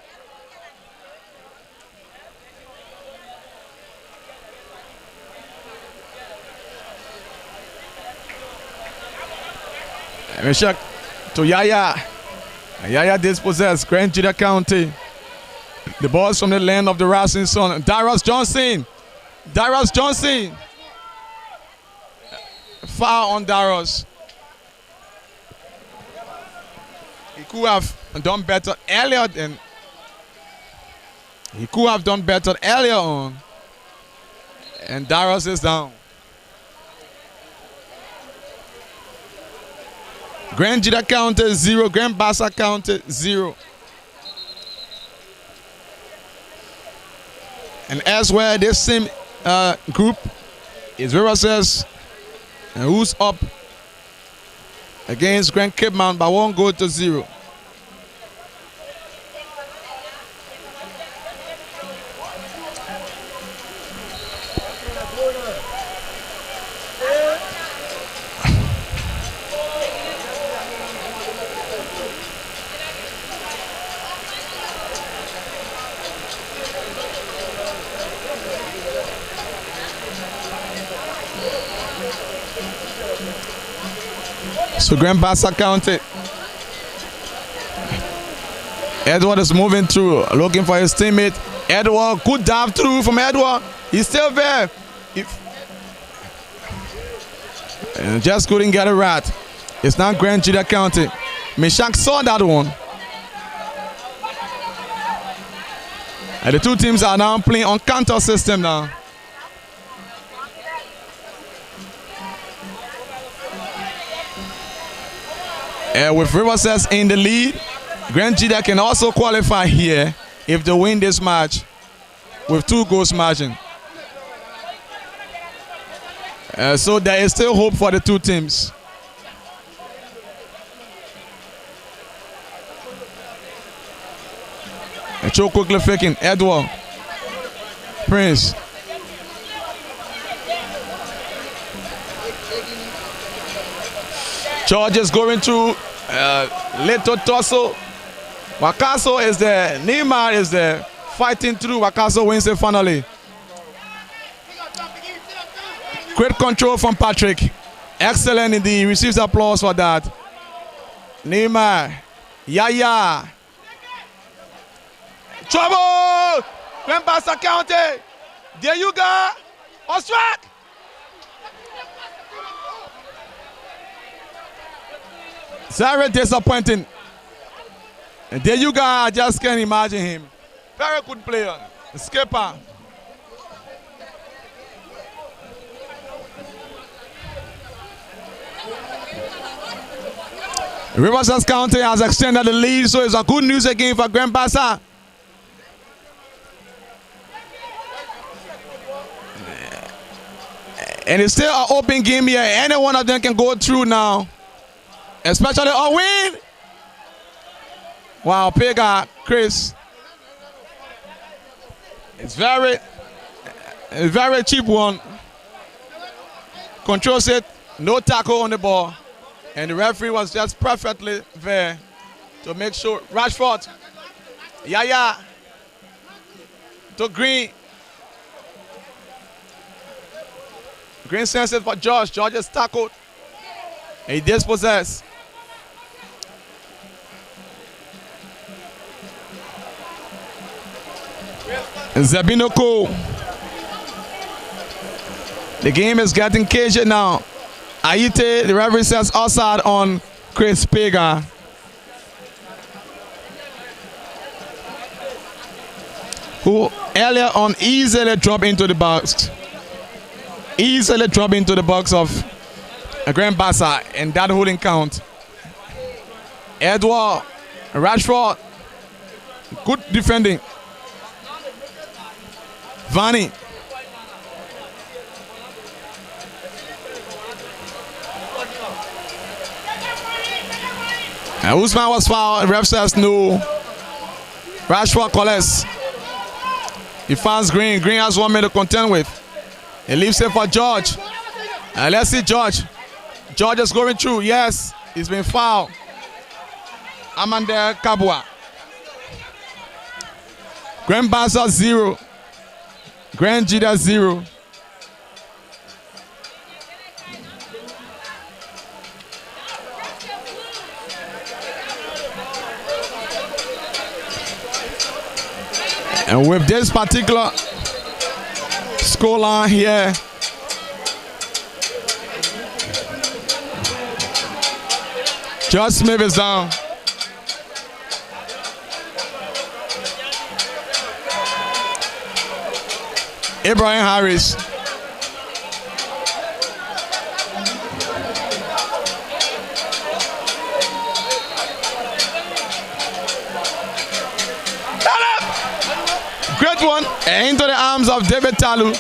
Meshach to Yaya. Yaya dispossessed. Grand Gedeh County. The ball's from the land of the rising sun. Darius Johnson. Foul on Darius. He could have done better earlier on. And Darius is down. Grand Gedeh County 0. Grand Bassa County 0. And elsewhere, this same group is Riverses, and who's up against Grand Cape Mount by 1 goal to 0. So Grand Bassa County. Edward is moving through, looking for his teammate. Edward, good dive through from Edward. He's still there. And just couldn't get it right. It's not Grand Gedeh County. Meshach saw that one. And the two teams are now playing on counter system now. With Riverses in the lead, Grand Gedeh can also qualify here if they win this match with 2 goals margin. So there is still hope for the 2 teams. Cho quickly faking. Edward. Prince. George is going through little torso. Wakaso is there. Neymar is there. Fighting through. Wakaso wins it finally. Great control from Patrick. Excellent indeed. He receives applause for that. Neymar. Yaya. Trouble! Grand Bassa County. There you go. On strike. Very disappointing. And there you go. I just can't imagine him. Very good player. Skipper. Riverside County has extended the lead, so it's a good news again for Grand Bassa. And it's still an open game here. Any one of them can go through now. Especially a win. Wow, Pega, Chris. It's a very cheap one. Controls it, no tackle on the ball. And the referee was just perfectly there to make sure. Rashford. Yaya. To Green. Green sends it for George. George is tackled. He dispossessed. Zabinoko. The game is getting cagey now. Aite, the referee says offside on Chris Pega. Who earlier on easily dropped into the box. Easily dropped into the box of Grand Bassa and that holding count. Edward, Rashford, good defending. Vani. And Usman was fouled. Ref says no. Rashford collects. He finds Green. Green has 1 minute to contend with. He leaves it for George. And let's see George. George is going through. Yes, he's been fouled. Amanda Kabua. Grand Bassa 0. Grand Gedeh 0. And with this particular scoreline here, George Smith is down. Ibrahim Harris. Great one. And into the arms of David Talu.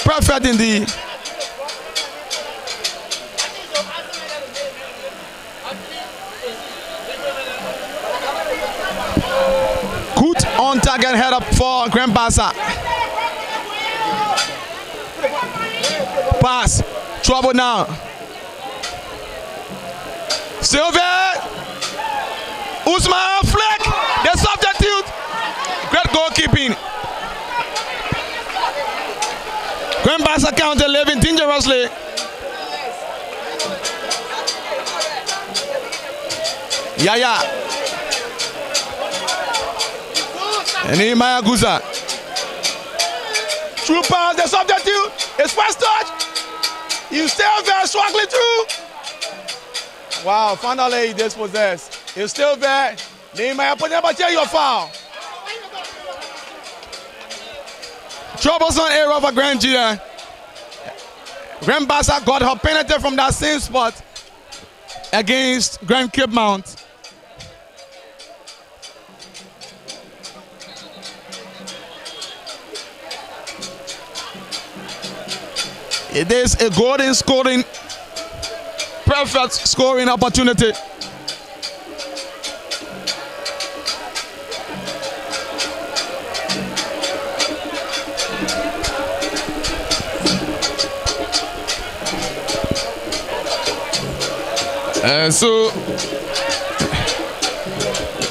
Perfect indeed. Good on target head up for Grand Bassa. Pass. Trouble now. Sylvain. Usman flick. The substitute. Great goalkeeping. Grand Bassa County living dangerously. Yaya. And Nehemiah Guza. True pass, the substitute. His first touch. You still there, struggling through. Wow, finally he dispossessed. He's still there. Nehemiah put him on your foul. Troublesome area for Grand Gedeh. Grand Bassa got her penalty from that same spot against Grand Cape Mount. It is a golden scoring, perfect scoring opportunity. So,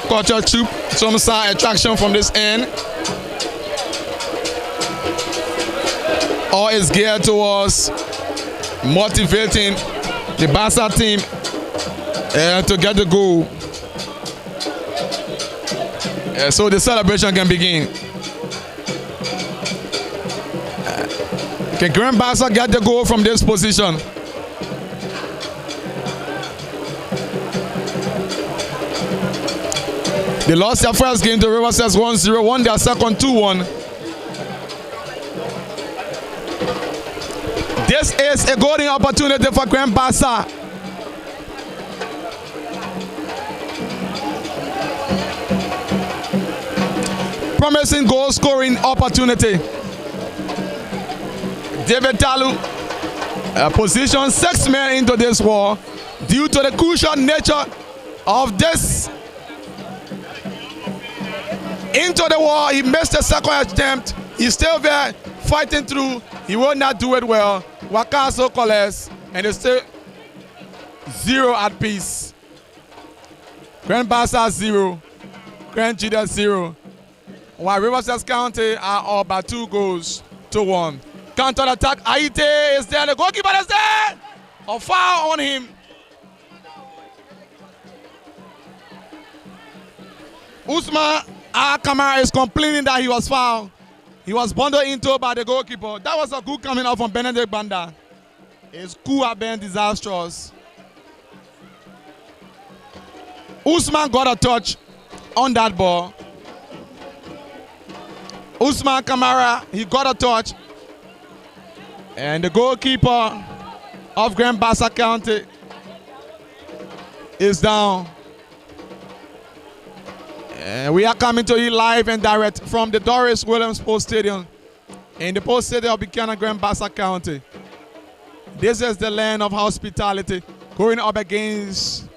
culture troop, some side attraction from this end. All is geared towards motivating the Bassa team to get the goal. So the celebration can begin. Can Grand Bassa get the goal from this position? They lost their first game to Riverside 1-0, won their second 2-1. This is a golden opportunity for Grand Bassa. Promising goal scoring opportunity. David Talu positioned 6 men into this war due to the crucial nature of this. Into the wall, he missed the second attempt. He's still there fighting through. He will not do it well. Wakaso collects, and it's still 0 at peace. Grand Bassa 0, Grand Gedeh 0. While Riverside County are up by 2 goals to 1. Counter attack, Aite is there. The goalkeeper is there. A foul on him. Usman Kamara is complaining that he was fouled. He was bundled into by the goalkeeper. That was a good coming out from Benedict Banda. His coup had been disastrous. Usman got a touch on that ball. Usman Kamara, he got a touch. And the goalkeeper of Grand Bassa County is down. And we are coming to you live and direct from the Doris Williams Sports Stadium in the Post Stadium of Buchanan, Grand Bassa County. This is the land of hospitality going up against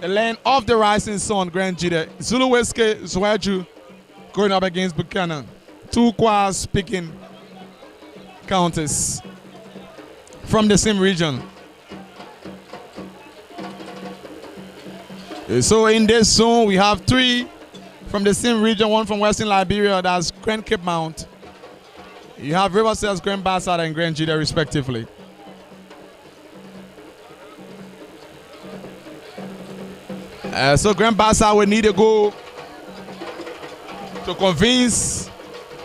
the land of the rising sun, Grand Gedeh. Zulu Whiskey, Zwaju going up against Buchanan. 2 Kwa-speaking counties from the same region. So in this zone, we have 3 from the same region, 1 from Western Liberia, that's Grand Cape Mount. You have Riverside, Grand Bassa, and Grand Gedeh respectively. So Grand Bassa will need a goal to convince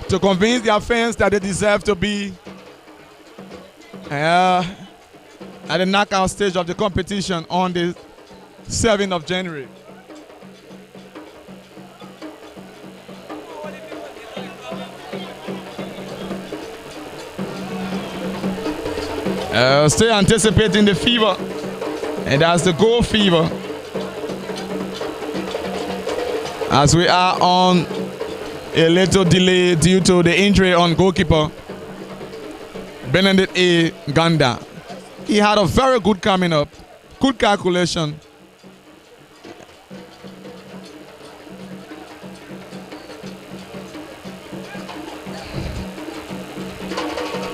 their fans that they deserve to be at the knockout stage of the competition on the 7th of January. Still anticipating the fever, and that's the goal fever. As we are on a little delay due to the injury on goalkeeper Benedict A. Ganda. He had a very good coming up, good calculation.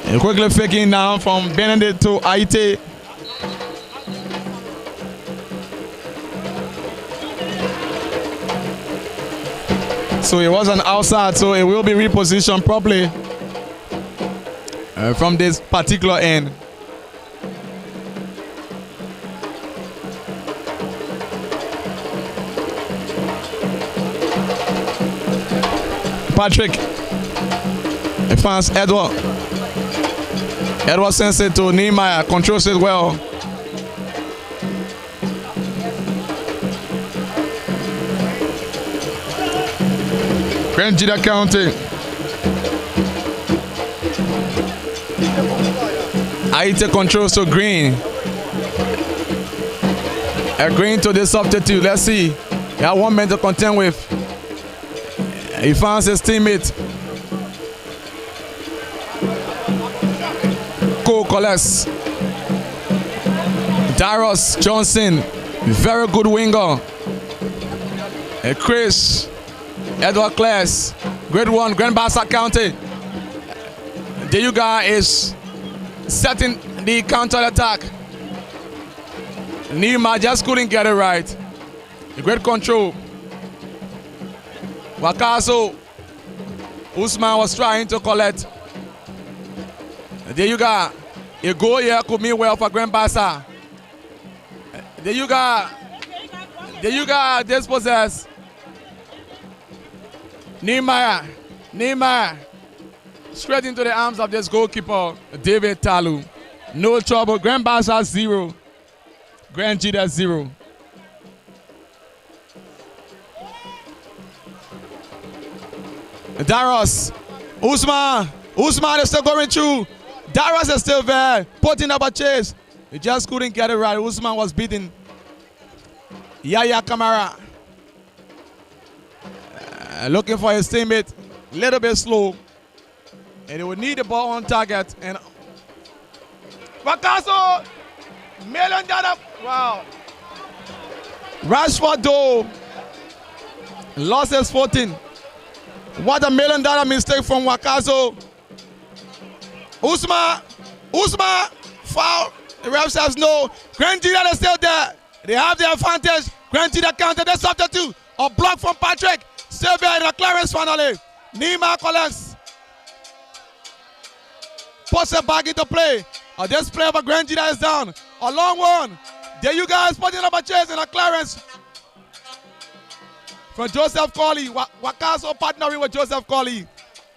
And quickly faking down from Benedict to Aite. So it was an outside, so it will be repositioned properly from this particular end. Patrick, advance Edward sends it to Nehemiah, controls it well. Grand Gedeh County. Aite controls to Green. Green to the substitute. Let's see. He had 1 man to contend with. He finds his teammate. collects. Darius Johnson, very good winger. Chris, Edward Class, grade 1, Grand Bassa County. Deyuga is setting the counter attack. Nima just couldn't get it right. Great control. Wakaso, Usman was trying to collect. Deyuga, a goal here could mean well for Grand Bassa. Deyuga dispossessed. Nehemiah, straight into the arms of this goalkeeper, David Talu. No trouble. Grand Bassa 0. Grand Gedeh 0. Darius, Usman is still going through. Darius is still there, putting up a chase. He just couldn't get it right. Usman was beaten. Yaya Kamara looking for his teammate, little bit slow, and he would need the ball on target. And Wakaso, $1,000,000. Wow. Rashford though lost his footing. What a $1,000,000 mistake from Wakaso. Usman, foul. The ref says no. Grand Gedeh is still there. They have the advantage. Grand Gedeh counted the substitute. A block from Patrick. Still there in the clearance finally. Nima collects. Puts it back into play. This player of Grand Gedeh is down. A long one. There you guys putting up a chase in a clearance from Joseph Colley. Wakaso partnering with Joseph Colley.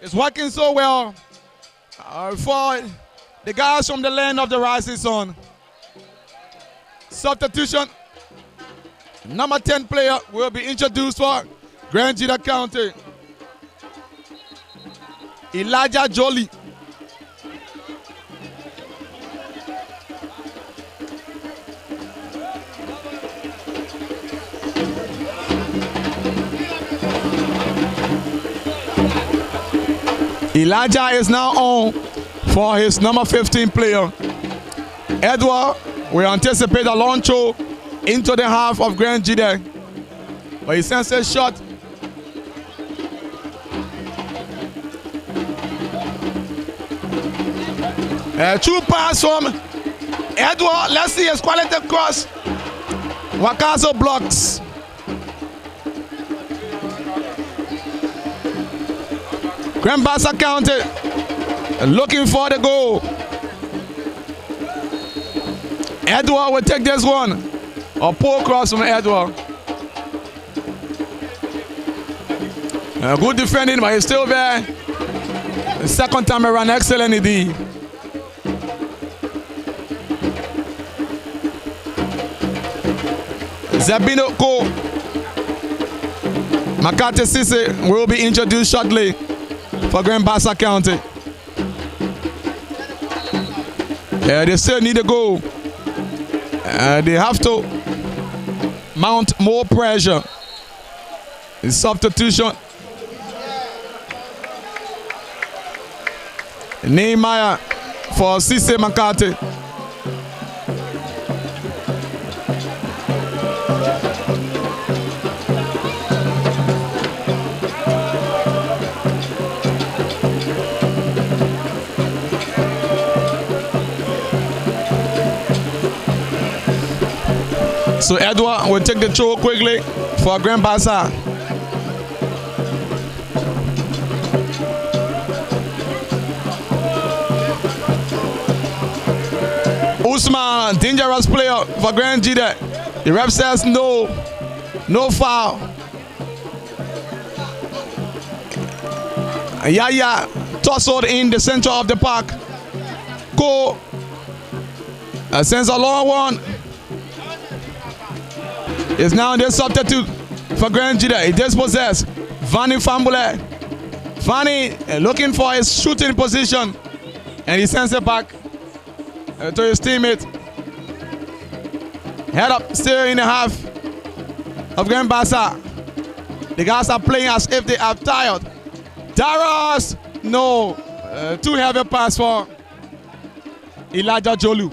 It's working so well for the guys from the land of the rising sun. Substitution. Number 10 player will be introduced for Grand Gedeh County. Elijah Jolie. Elijah is now on for his number 15 player. Edward will anticipate a long throw into the half of Grand Gedeh, but he sends a shot. True pass from Edward. Let's see his quality cross. Wakaso blocks. Grand Bassa County looking for the goal. Edward will take this one. A poor cross from Edward. Good defending, but he's still there. The second time around, excellent indeed. Zabino Ko Makate Sisse will be introduced shortly for Grand Bassa County. They still need a goal. They have to mount more pressure. In substitution. Nehemiah for Sisse Makate. So Edward will take the throw quickly for Grand Bassa. Usman, dangerous player for Grand Gedeh. The ref says no foul. Yaya tussled in the center of the park. Go. Sends a long one. Is now the substitute for Grand Gedeh. He dispossessed. Vanny Fambule. Vanny looking for his shooting position. And he sends it back to his teammate. Head up, still in the half of Grand Bassa. The guys are playing as if they are tired. Darius, no. Too heavy pass for Elijah Jolu.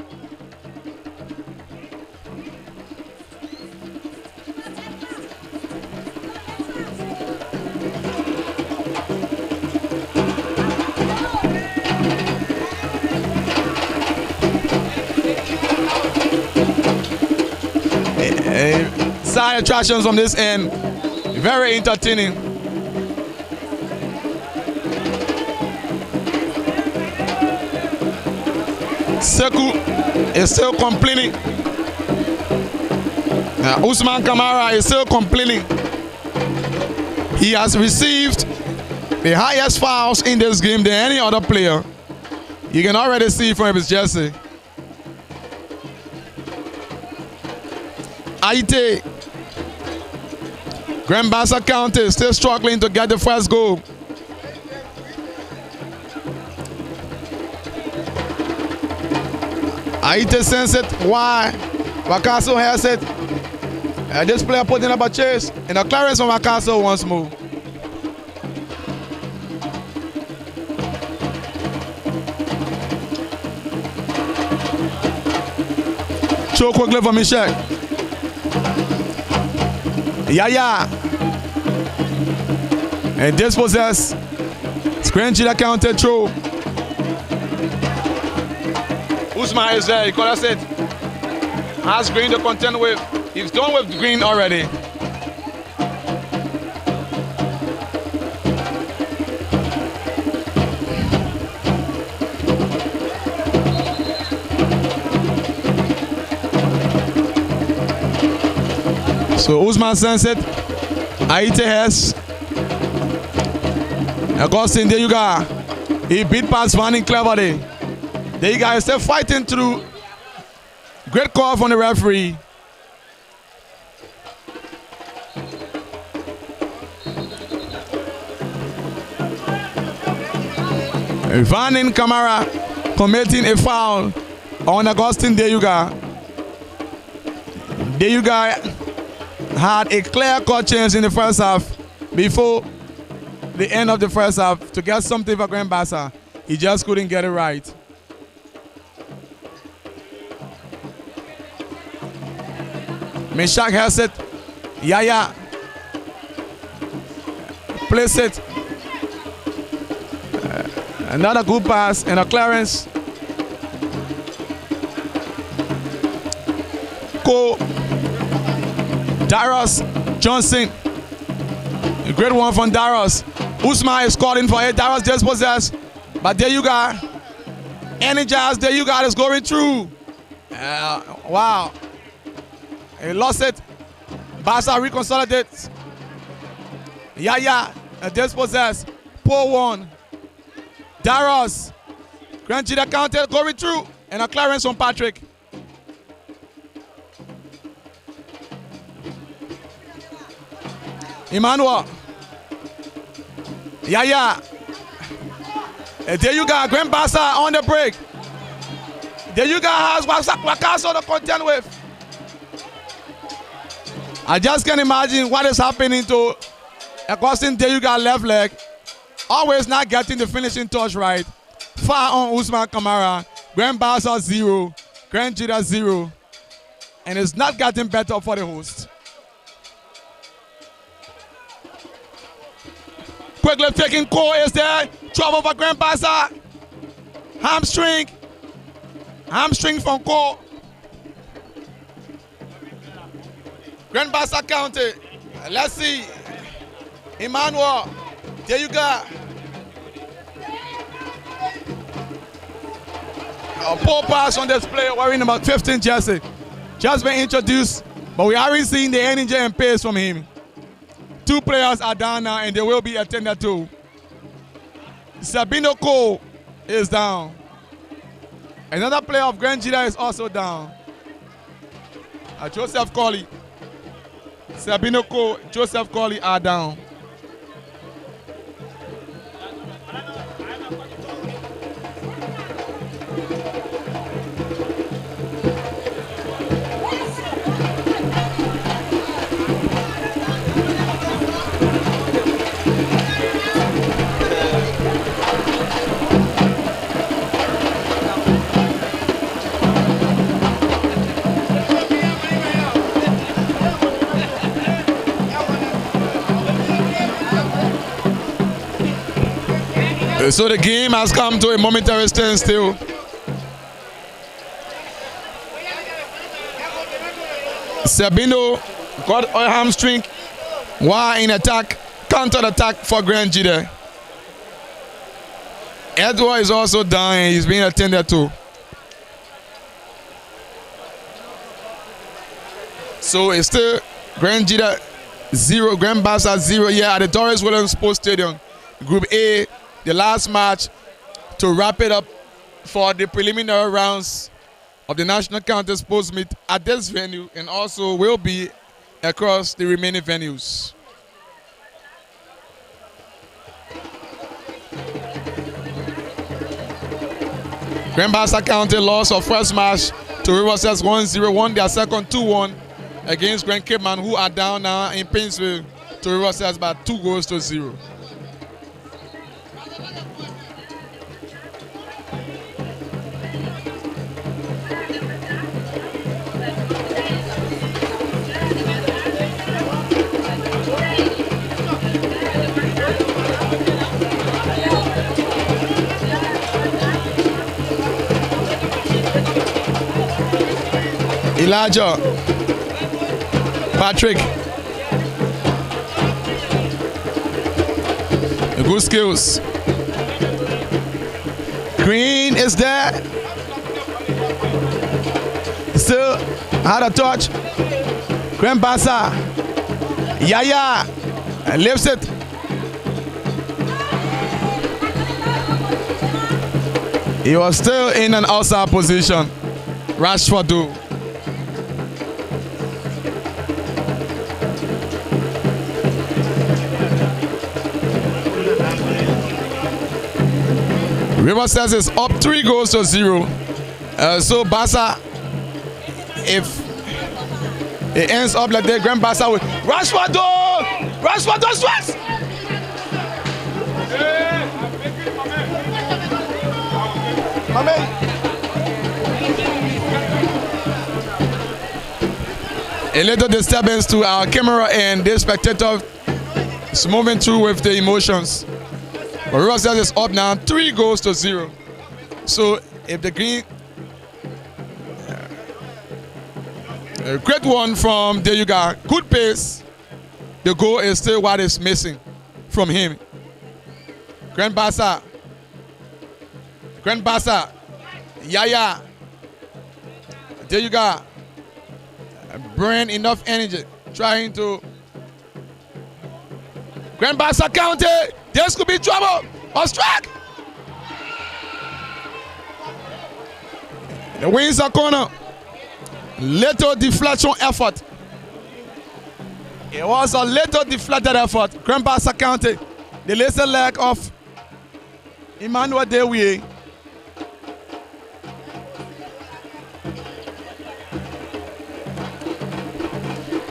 Side attractions from this end, very entertaining. Sekou is still complaining. Usman Kamara is still complaining. He has received the highest fouls in this game than any other player. You can already see from his jersey. Aite, Grand Bassa County still struggling to get the first goal. Aite sends it wide. Wakaso has it. This player put in a chase and a clearance from Wakaso once more. Show quickly for Michel. Yaya. And dispossess. Gedeh counted through. Usman is there. He could have said, has Green to contend with. He's done with Green already. So Usman sends it. Aite has. Augustine, there you go. He beat past Vanning cleverly. There you go. He's still fighting through. Great call from the referee. Vanning Kamara committing a foul on Augustine Deyuga. Deyuga had a clear-cut chance in the first half before the end of the first half to get something for Grand Bassa. He just couldn't get it right. Meshach has it. Yaya. Place it. Another good pass and a clearance. Cole. Darius Johnson. A great one from Darius. Usman is calling for it. Darius just possessed. But there you go. Energized. There you go. Is going through. Wow. He lost it. Bassa reconsolidates. Yaya. Dispossessed. Poor one. Darius. Gedeh counted going through. And a clearance from Patrick. Emmanuel. Yaya. There you go. Grand Bassa on the break. There you go. Has Wakaso to contend with. I just can imagine what is happening to Augustine Deyuga left leg. Always not getting the finishing touch right. Far on Usman Kamara. Grand Bassa 0. Gedeh 0. And it's not getting better for the host. Quickly taking Cole is there. Trouble for Grand Bassa. Hamstring. Hamstring from Cole. Grand Bassa County. Let's see. Emmanuel. There you go. A poor pass on this player wearing about 15 jersey. Just been introduced, but we haven't seen the energy and pace from him. 2 players are down now and they will be attended to. Sabino Cole is down. Another player of Gedeh is also down. Joseph Colley. Sabino Cole, Joseph Colley are down. So the game has come to a momentary standstill. Sabino got a hamstring while in attack, counter-attack for Grand Gedeh. Edward is also down and he's being attended to. So it's still Grand Gedeh 0, Grand Bassa 0 here at the Doris Williams Sports Stadium. Group A, the last match to wrap it up for the preliminary rounds of the National County Sports Meet at this venue and also will be across the remaining venues. Grand Bassa County lost their first match to Riverside 1-0, won their second 2-1 against Grand Cape Man, who are down now in Painesville to Riverside by 2-0. Elijah, Patrick, good skills. Green is there. Still had a touch. Grand Bassa, Yaya, lifts it. He was still in an outside position. Rashford do. Riverside is up 3-0. So Bassa, if it ends up like that, Grand Bassa will Rashford strikes. A little disturbance to our camera and the spectator is moving through with the emotions. But Riverside is up now 3-0. So if the green, a great one from there you got good pace. The goal is still what is missing from him. Grand Bassa, Yaya. There you got burn enough energy trying to. Grand Bassa County. This could be trouble. On strike. The wings are corner. Little deflection effort. It was a little deflected effort. Grand Bassa County. The laser leg of Emmanuel Dewie.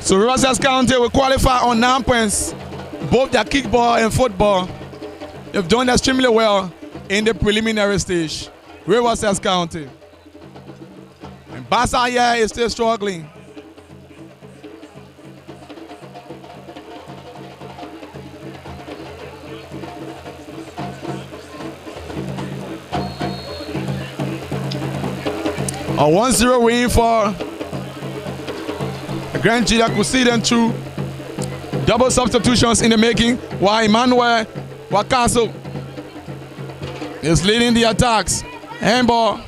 So Riverside County will qualify on 9 points. Both their kickball and football, they've done extremely well in the preliminary stage. Riverside County. And Bassa here is still struggling. A 1-0 win for Grand Gedeh could see them through. Double substitutions in the making while Emmanuel Wakaso is leading the attacks. Handball.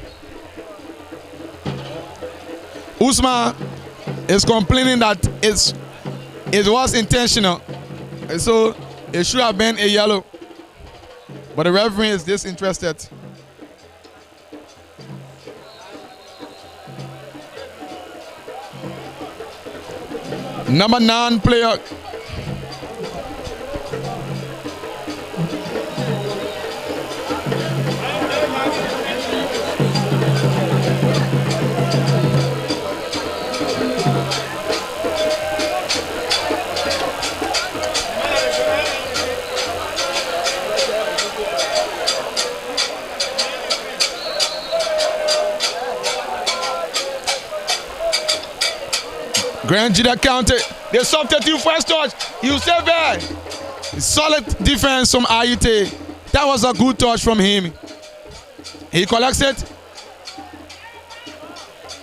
Usman is complaining that it was intentional. And so it should have been a yellow. But the referee is disinterested. Number 9 player. Grand Gedeh County, they substitute first touch. You stay there. Solid defense from Ayite. That was a good touch from him. He collects it.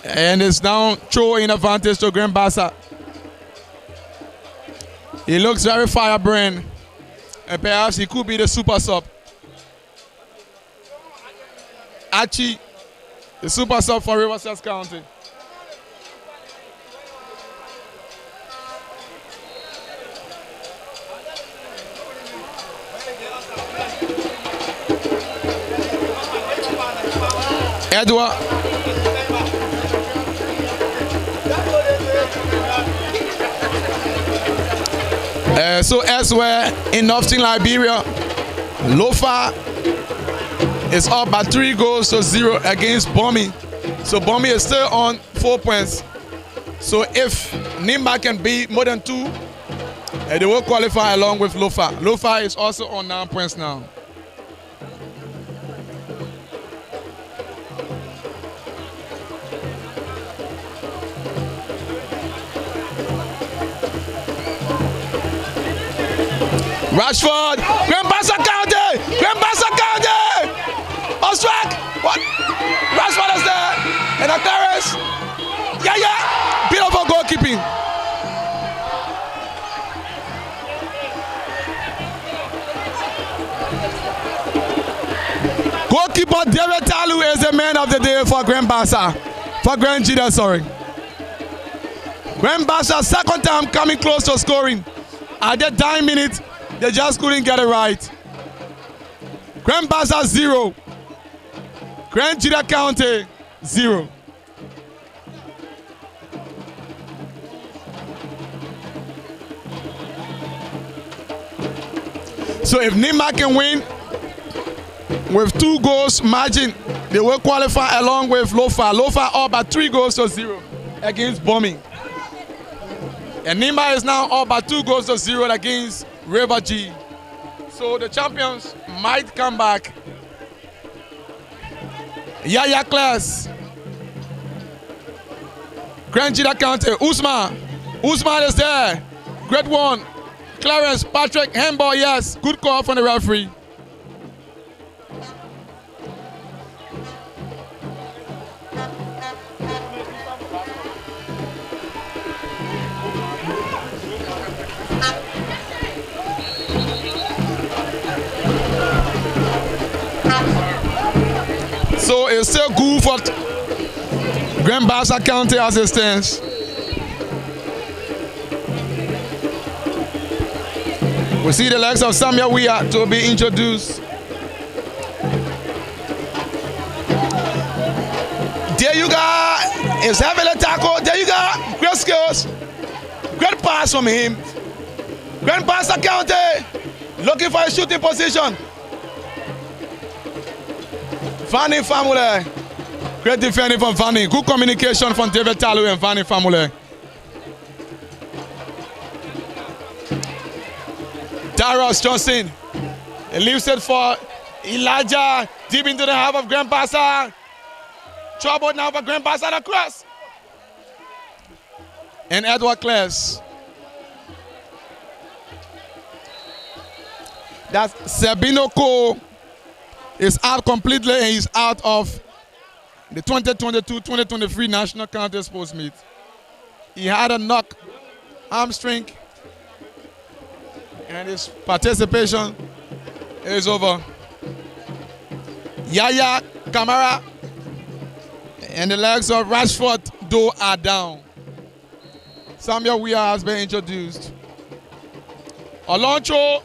And it's now throwing advantage to Grand Bassa. He looks very firebrand. And perhaps he could be the super sub. Archie, the super sub for Riverside County. Edward. So elsewhere in Northern Liberia, Lofa is up by 3 goals to 0 against Bomi. So Bomi is still on 4 points. So if Nimba can beat more than 2, they will qualify along with Lofa. Lofa is also on 9 points now. Rashford, Grand Bassa County, Grand Bassa County, on strike. What? Rashford is there, and a clearance. Yeah, beautiful goalkeeping. Goalkeeper David Talu is the man of the day for Grand Bassa, for Grand Gedeh, sorry. Grand Bassa second time coming close to scoring. At the dying minute, they just couldn't get it right. Grand Bassa 0. Grand Gedeh County 0. So if Nimba can win with 2 goals margin, they will qualify along with Lofa. Lofa up by 3 goals to 0 against Bomi. And Nimba is now up by 2 goals to 0 against River G. So the champions might come back. Yaya class. Grand Gedeh County. Usman. Usman is there. Great one. Clarence, Patrick, handball, yes. Good call from the referee. So it's still good for Grand Bassa County as it stands. We see the legs of Samuel Weah to be introduced. There you go. It's heavily tackle. There you go. Great skills. Great pass from him. Grand Bassa County looking for a shooting position. Fanny family. Great defending from Fanny. Good communication from David Talu and Fanny family. Darius Johnson. He leaves it for Elijah. Deep into the half of Grand Bassa. Trouble now for Grand Bassa across. And Edward Clares. That's Sabino Cole is out completely and he's out of the 2022-2023 National County Sports Meet. He had a knock hamstring and his participation is over. Yaya Kamara and the legs of Rashford though are down. Samuel Weah has been introduced. Aloncho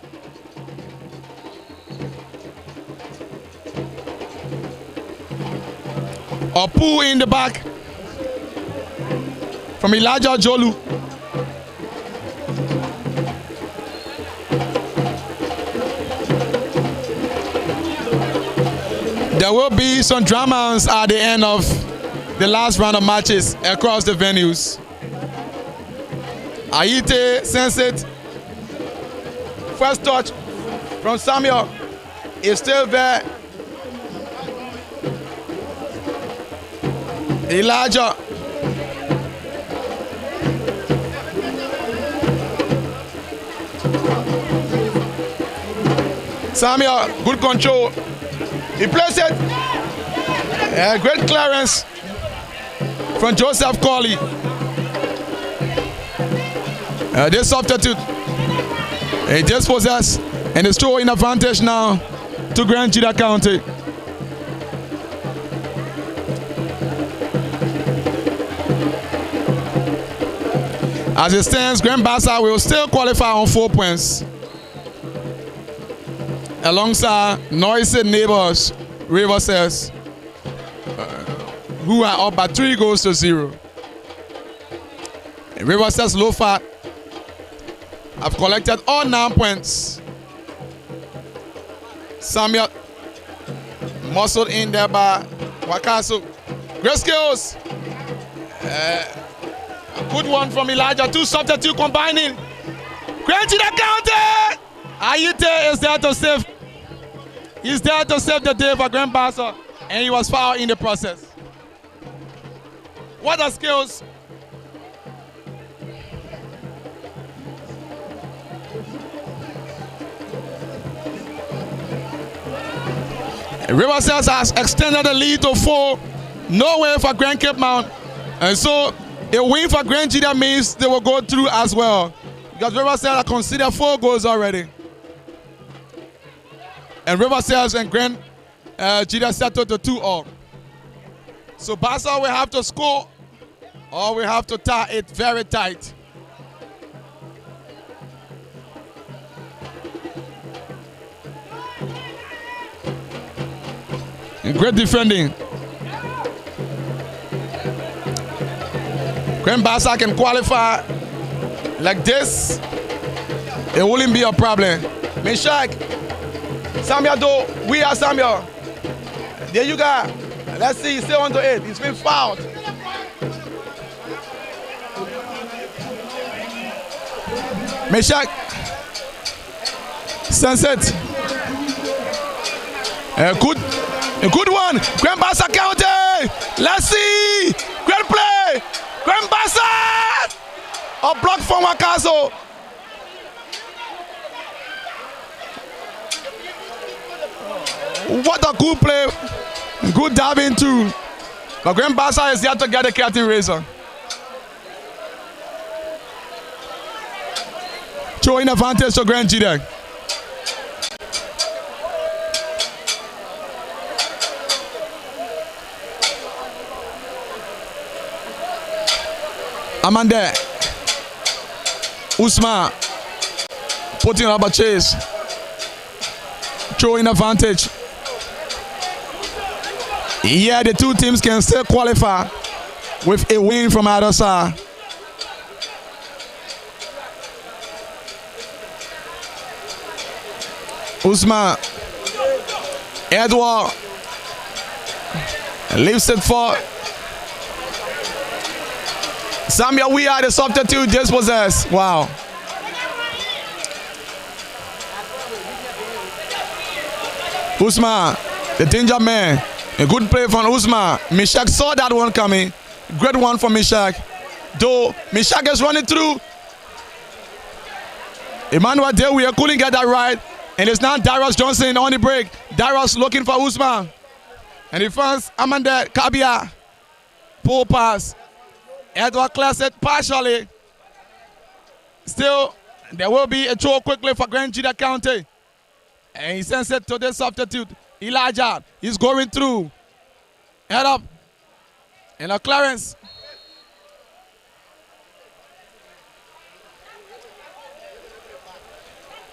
Opu in the back from Elijah Jolu. There will be some dramas at the end of the last round of matches across the venues. Aite sends it. First touch from Samuel is still there. Elijah. Samuel, good control. He placed it. Great clearance from Joseph Colley. They substitute. He dispossessed and is throwing advantage now to Grand Gedeh County. As it stands, Grand Bassa will still qualify on 4 points, alongside noisy neighbors, Riverside, who are up by 3-0. Riverside Lofa have collected all 9 points. Samuel muscled in there by Wakaso. Great skills. Good one from Elijah. 2 substitute combining. Grand Gedeh County. Ayite is there to save. He's there to save the day for Grand Bassa, and he was fouled in the process. What are skills? Riverside has extended the lead to 4. No way for Grand Cape Mount. And so a win for Grand Gedeh means they will go through as well, because Riverside have considered 4 goals already. And Riverside and Grand Gedeh settled to 2-all. So Bassa will have to score, or we have to tie it very tight. Great defending. Grand Bassa can qualify like this, it wouldn't be a problem. Meshach, Samuel though, we are Samuel. There you go. Let's see, still on to it. He's been fouled. Meshach, Sunset. A good one. Grand Bassa County. Let's see. Great play. Grand Bassa. A block from Wakaso. What a good play. Good diving too. But Grand Bassa is there to get the curtain raiser. Showing advantage to Grand Gedeh. Amanda Usman putting up a chase, throwing advantage. Yeah, the 2 teams can still qualify with a win from either side. Usman, Edward leaves it for Samuel. We are the substitute dispossessed. Wow. Usman, the danger man. A good play from Usman. Meshach saw that one coming. Great one from Meshach. Though Meshach is running through. Emmanuel Dewe couldn't get that right. And it's now Darius Johnson on the break. Darius looking for Usman. And he finds Amanda Kabia. Pull pass. Edward clears it partially. Still, there will be a throw quickly for Grand Gedeh County. And he sends it to the substitute. Elijah is going through. Head up. And a clearance.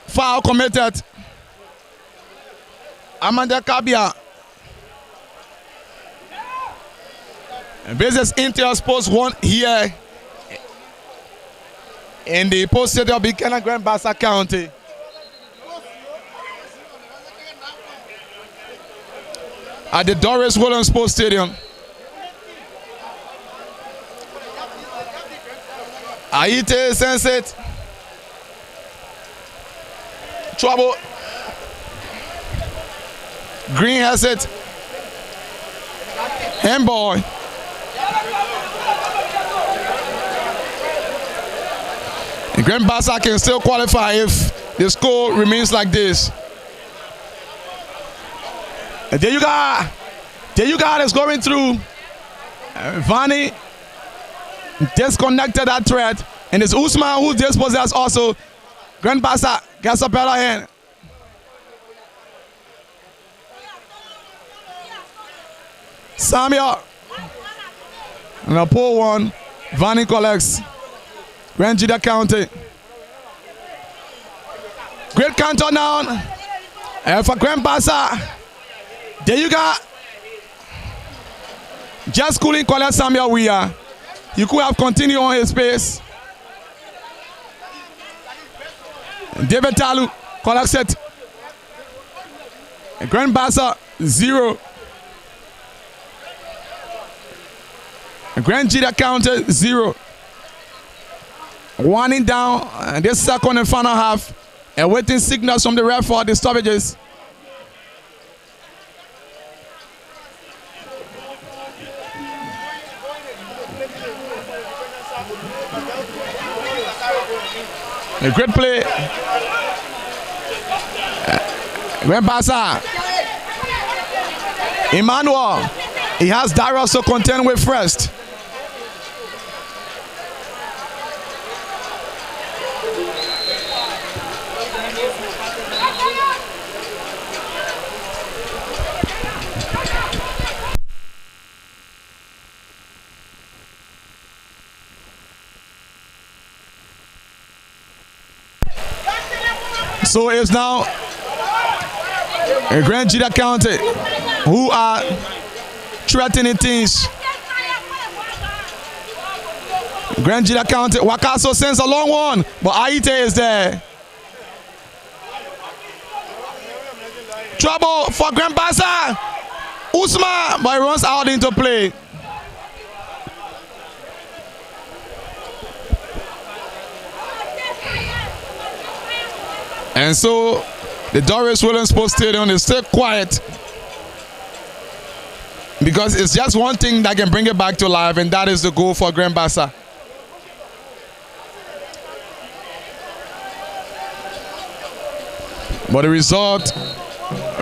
Foul committed. Amanda Kabia. And Business Intel post 1 here in the post stadium of Buchanan Grand Bassa County. At the Doris Williams Sports Stadium. Aite sends it. Trouble. Green has it. Handball. And Grand Bassa can still qualify if the score remains like this. There you got is going through. Vani disconnected that thread. And it's Usman who dispossessed also. Grand Bassa gets a better hand. Samuel. And a poor one. Vani collects. Grand Gedeh County. Great counter down. And for Grand Bassa. There you go. Just couldn't collect Samuel Weir. He could have continued on his pace. David Talu collects it. Grand Bassa 0. Grand Gedeh County 0. Winding down this second and final half. And waiting signals from the ref for the stoppages. A great play. Grand Bassa. Emmanuel. He has Darius to contend with first. So it's now a Grand Gedeh County who are threatening things. Grand Gedeh County, Wakaso sends a long one, but Aite is there. Trouble for Grand Bassa. Usman, but he runs out into play. And so the Doris Williams Sports Stadium is still quiet because it's just one thing that can bring it back to life, and that is the goal for Grand Bassa. But the result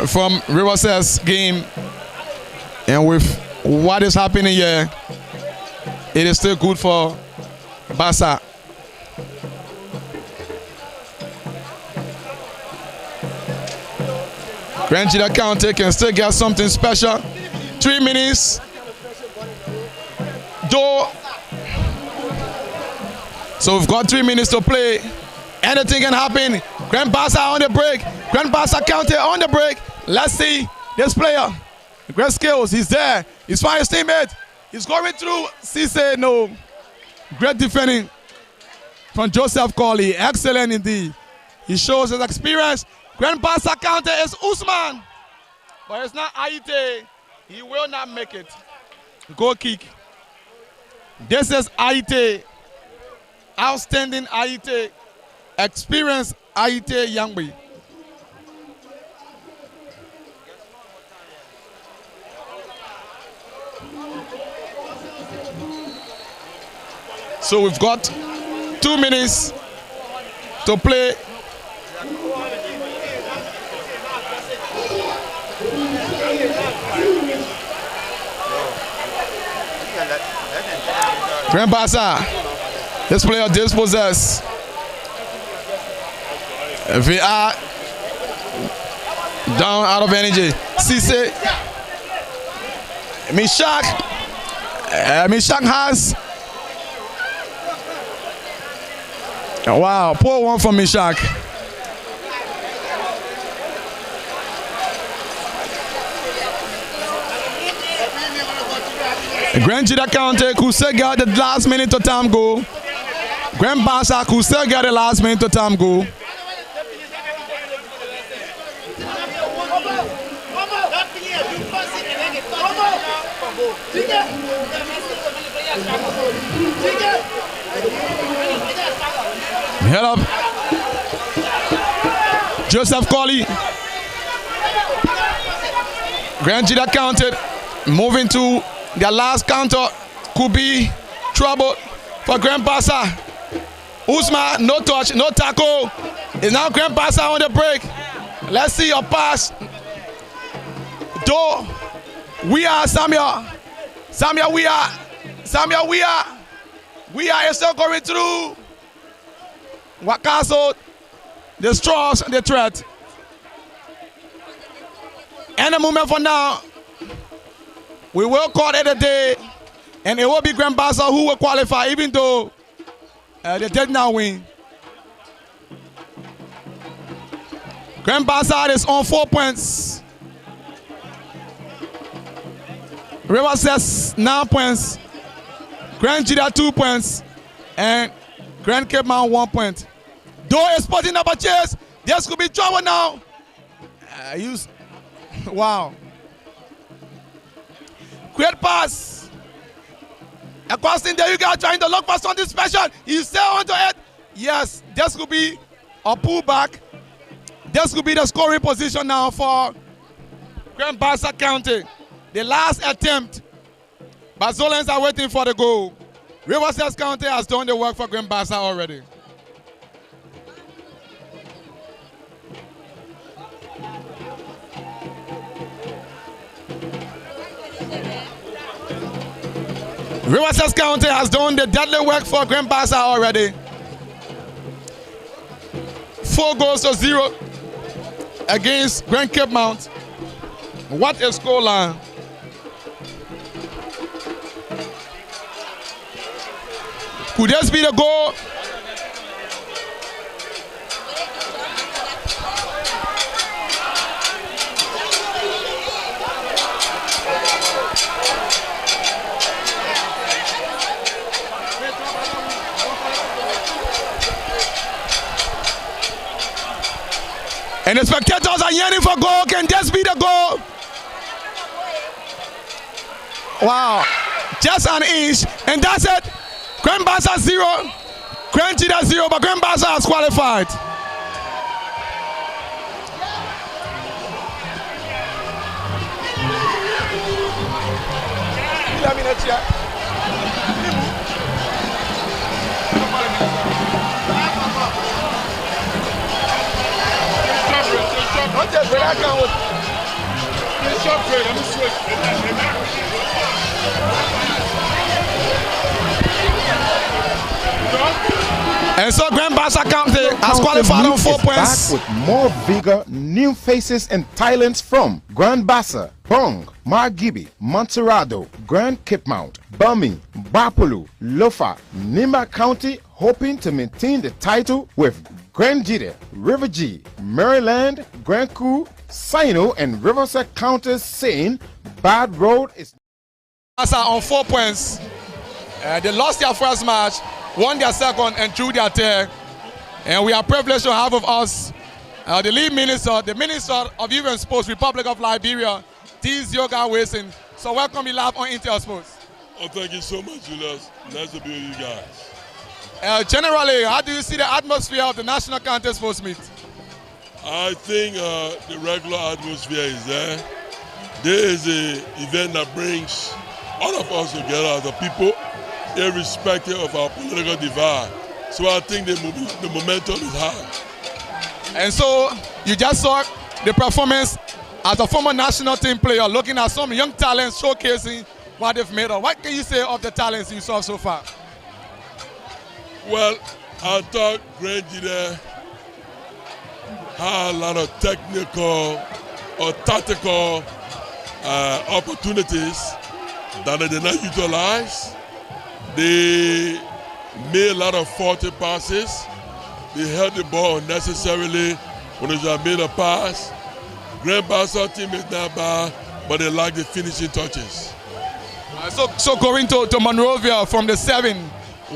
from River's game and with what is happening here, it is still good for Bassa. Grand Gedeh County can still get something special. 3 minutes. So we've got 3 minutes to play. Anything can happen. Grand Bassa on the break. Grand Bassa County on the break. Let's see this player. Great skills. He's there. He's finding his teammate. He's going through. Cisse, no. Great defending from Joseph Colley. Excellent indeed. He shows his experience. Grand Bassa County is Usman, but it's not Aite. He will not make it. Goal kick. This is Aite. Outstanding Aite. Experienced Aite Yangbi. So we've got 2 minutes to play. Grand Bassa, this player dispossessed. We are down out of energy. Cisse, Mishak has. Wow, poor one from Mishak. Grand Gedeh County could still get the last minute to time goal. Grand Bassa could still get the last minute to time goal. Head up. Joseph Colley. Grand Gedeh County moving to their last counter. Could be trouble for Grand Bassa. Usman, no touch, no tackle. It's now Grand Bassa on the break. Let's see your pass. Though we are Samuel, we are still going through. Wakaso, the straws, the threat. And a moment for now, we will call it a day, and it will be Grand Bassa who will qualify, even though they did not win. Grand Bassa is on 4 points. River says 9 points. Grand Gedeh 2 points. And Grand Cape Mount 1 point. Though is putting up a chase, this could be trouble now. Wow. Great pass. Across there you got trying to look for something special. He's still onto it. Yes, this could be a pullback. This could be the scoring position now for Grand Bassa County. The last attempt. Bazolans are waiting for the goal. Riverside County has done the work for Grand Bassa already. Riverside County has done the deadly work for Grand Bassa already. 4 goals to 0 against Grand Cape Mount. What a scoreline. Could this be the goal? And the spectators are yearning for goal. Can this be the goal? Wow. Just an inch. And that's it. Grand Bassa 0. Grand Gedeh 0. But Grand Bassa has qualified. And so Grand Bassa County has qualified on 4 points. Back with more vigor, new faces and talents from Grand Bassa, Pong, Margibi, Montserrado, Grand Cape Mount, Bumi, Bapulu, Lofa, Nimba County, hoping to maintain the title with Grand Gedeh, River G, Maryland, Grand Coup, Sino, and Riverside counties saying Bad Road is Bassa on 4 points. They lost their first match, won their second, and drew their third. And we are privileged to have with us the lead minister, the Minister of Youth and Sports, Republic of Liberia, T's Yoga Wilson. So welcome you live on Intel Sports. Oh, thank you so much, Julius. Nice to be with you guys. Generally, how do you see the atmosphere of the National County Sports Meet? I think the regular atmosphere is there. There is an event that brings all of us together as a people, irrespective of our political divide. So I think the momentum is high. And so you just saw the performance as a former national team player, looking at some young talents showcasing what they've made of. What can you say of the talents you saw so far? Well, I thought Grand Gedeh had a lot of technical or tactical opportunities that they did not utilize. They made a lot of faulty passes. They held the ball unnecessarily when they should have made a pass. Grand Bassa team is not bad, but they lack the finishing touches. So going to Monrovia from the 7,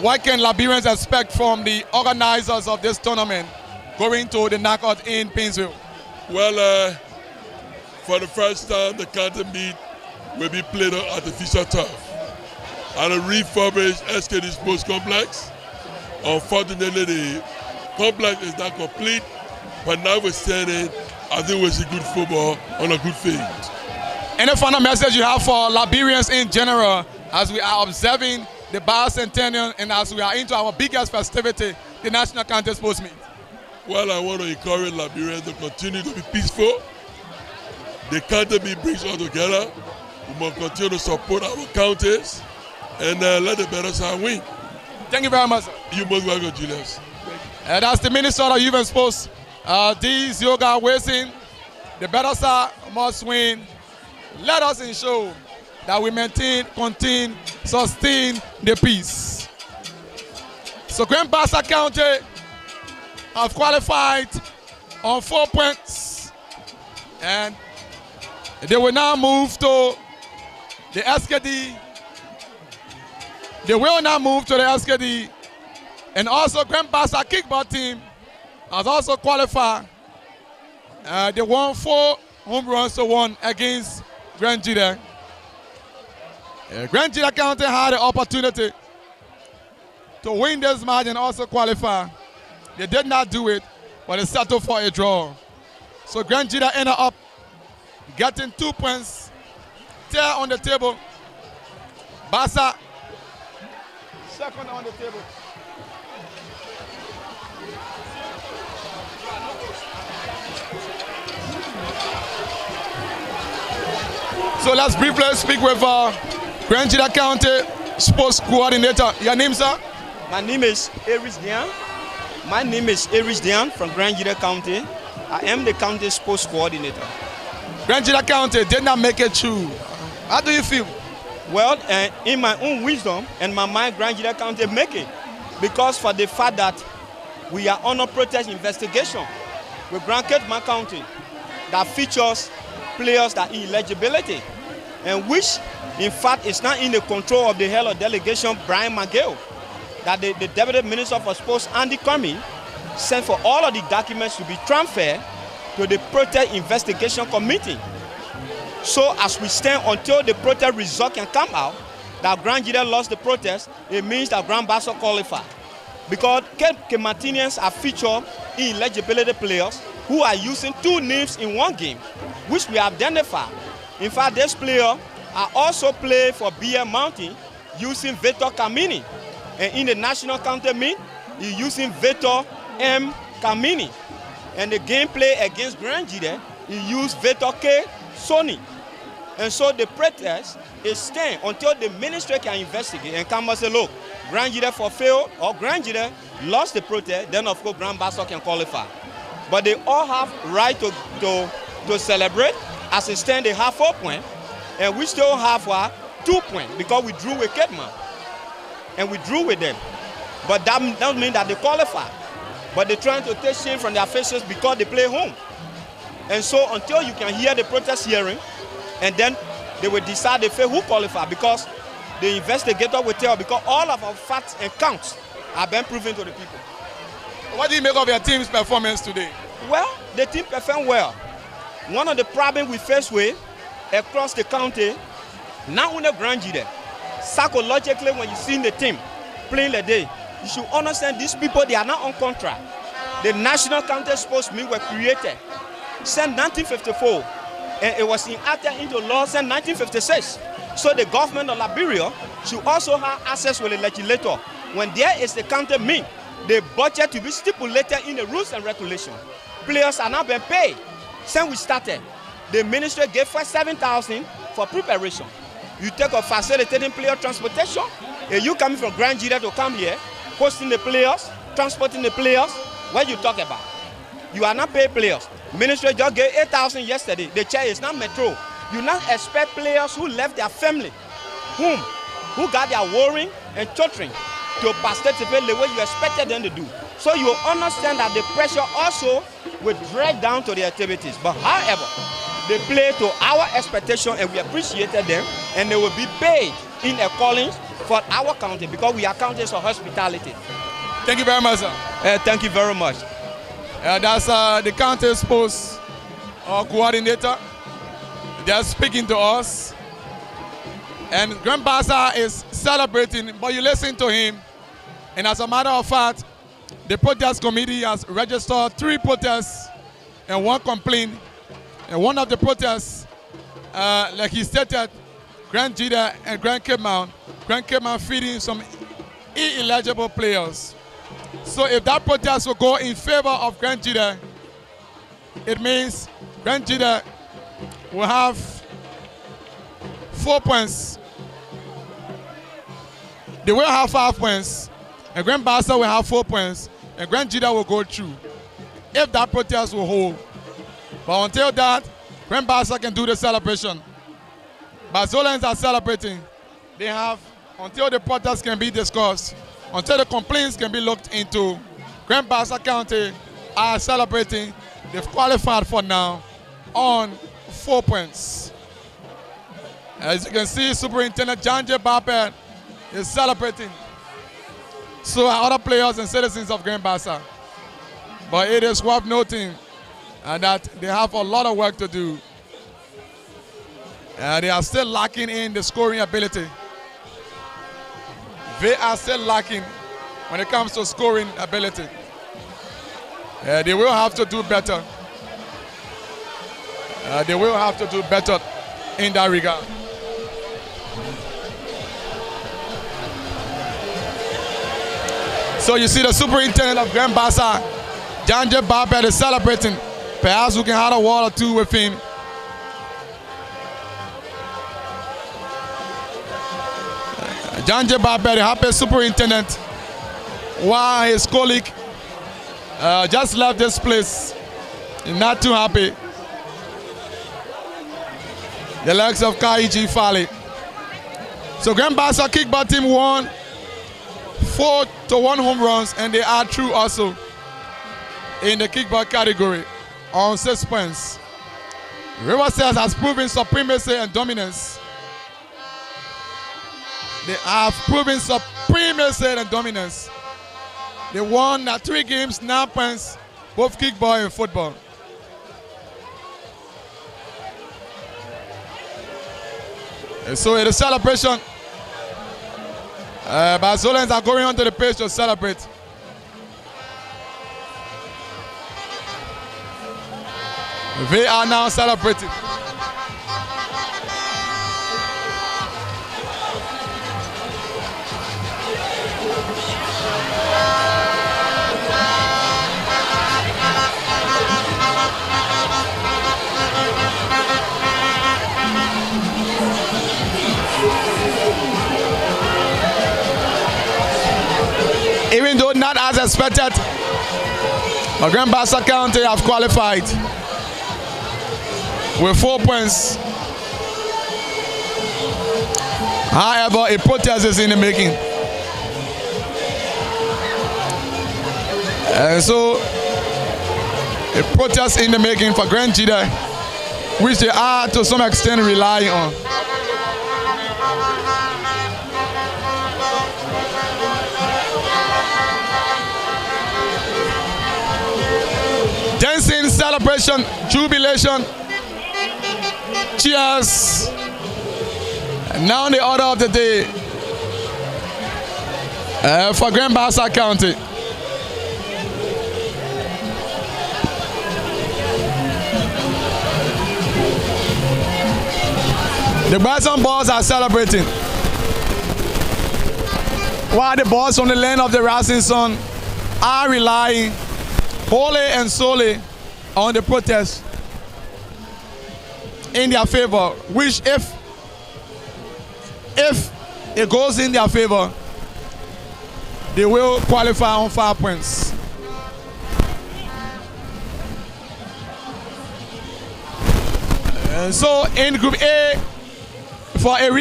what can Liberians expect from the organizers of this tournament going to the knockout in Painesville? Well, for the first time, the county meet will be played on artificial turf at a refurbished SKD Sports Complex. Unfortunately, the complex is not complete, but notwithstanding, I think we see good football on a good field. Any final message you have for Liberians in general as we are observing the bicentennial and as we are into our biggest festivity, the National County Sports Meet? Well, I want to encourage Liberians to continue to be peaceful, the county meet brings us together. We must continue to support our counties and let the better side win. Thank you very much, sir. You most welcome, Julius. That's the Minister of Youth and Sports. These yoga racing, the better side must win. Let us ensure that we maintain, continue, sustain the peace. So Grand Bassa County have qualified on 4 points, and they will now move to the SKD. They will now move to the SKD, and also Grand Bassa kickball team has also qualified. They won 4 home runs to 1 against Grand Gedeh. Grand Gedeh County had the opportunity to win this match and also qualify. They did not do it, but they settled for a draw. So Grand Gedeh ended up getting 2 points. There on the table. Bassa second on the table. So let's briefly speak with Grand Gedeh County Sports Coordinator. Your name, sir? My name is Erich Dian. My name is Erich Dian from Grand Gedeh County. I am the county sports coordinator. Grand Gedeh County did not make it through. How do you feel? Well, in my own wisdom and my mind, Grand Gedeh County make it because for the fact that we are under protest investigation with Grand Cape County that features players that ineligibility and which in fact is not in the control of the head of delegation Brian McGill, that the Deputy Minister for Sports Andy Comey sent for all of the documents to be transferred to the protest investigation committee. So as we stand until the protest result can come out, that Grand Gedeh lost the protest, it means that Grand Bassa qualified. Because Cape Martinians are featured ineligibility players who are using 2 names in 1 game, which we identify. In fact, this player are also play for BM Mountain using Victor Kamini. And in the national county meet, he's using Victor M. Kamini. And the gameplay against Grand Gedeh, he used Victor K. Sony. And so the protest is staying until the ministry can investigate and come and say, look, Grand Gedeh fulfilled or Grand Gedeh lost the protest, then of course Grand Bassa can qualify. But they all have right to celebrate. As it stands, they have 4 points, and we still have 2 points because we drew with Kedman. And we drew with them. But that doesn't mean that they qualify. But they're trying to take shame from their faces because they play home. And so until you can hear the protest hearing, and then they will decide the who qualify, because the investigator will tell, because all of our facts and counts have been proven to the people. What do you make of your team's performance today? Well, the team performed well. One of the problems we face with across the county, not only Grand Gedeh, psychologically when you see the team playing the day, you should understand these people, they are not on contract. The National County Sports Meet were created since 1954, and it was enacted into law since 1956. So the government of Liberia should also have access with the legislator. When there is the county meet, the budget to be stipulated in the rules and regulations. Players are not being paid. Since we started, the ministry gave first $7,000 for preparation. You take a facilitating player transportation, and you coming from Grand Gedeh to come here, hosting the players, transporting the players. What you talk about? You are not paid players. Ministry just gave $8,000 yesterday. The chair is not metro. You not expect players who left their family, who got their worrying and tutoring to participate the way you expected them to do. So you will understand that the pressure also will drag down to the activities. But however, they play to our expectation and we appreciated them, and they will be paid in accordance for our county because we are counties of hospitality. Thank you very much, sir. Thank you very much. That's the county sports coordinator. They're speaking to us. And Grand Bassa is celebrating, but you listen to him. And as a matter of fact, the protest committee has registered 3 protests and 1 complaint. And one of the protests, like he stated, Grand Gedeh and Grand Cape Mount feeding some ineligible players. So if that protest will go in favor of Grand Gedeh, it means Grand Gedeh will have 4 points. They will have 5 points. And Grand Bassa will have 4 points. And Grand Gedeh will go through. If that protest will hold. But until that, Grand Bassa can do the celebration. Bazzolians are celebrating. They have, until the protest can be discussed, until the complaints can be looked into, Grand Bassa County are celebrating. They've qualified for now on 4 points. As you can see, Superintendent John J. Bappert is celebrating. So are other players and citizens of Grand Bassa. But it is worth noting that they have a lot of work to do. They are still lacking in the scoring ability. They are still lacking when it comes to scoring ability. They will have to do better. They will have to do better in that regard. So you see the superintendent of Grand Bassa, John J. Bappert, is celebrating. Perhaps we can have a word or two with him. John J. Bappert, the happy superintendent, while his colleague just left this place. He's not too happy. The likes of Kaiji Fale. So Grand Bassa kickball team won 4-1 home runs, and they are through also in the kickball category on 6 points. River Stars has proven supremacy and dominance. They have proven supremacy and dominance. They won 3 games, 9 points, both kickball and football. And so in the celebration, Bazzolians are going onto the pitch to celebrate. They are now celebrating. Even though not as expected, but Grand Bassa County have qualified with 4 points. However, a protest is in the making. And so, a protest in the making for Grand Gedeh, which they are to some extent relying on. Dancing, celebration, jubilation, cheers. And now the order of the day for Grand Bassa County. The Brazilian boys are celebrating, while the boys from the land of the rising sun are relying wholly and solely on the protest in their favor, which if it goes in their favor, they will qualify on 5 points. And so in Group A, for a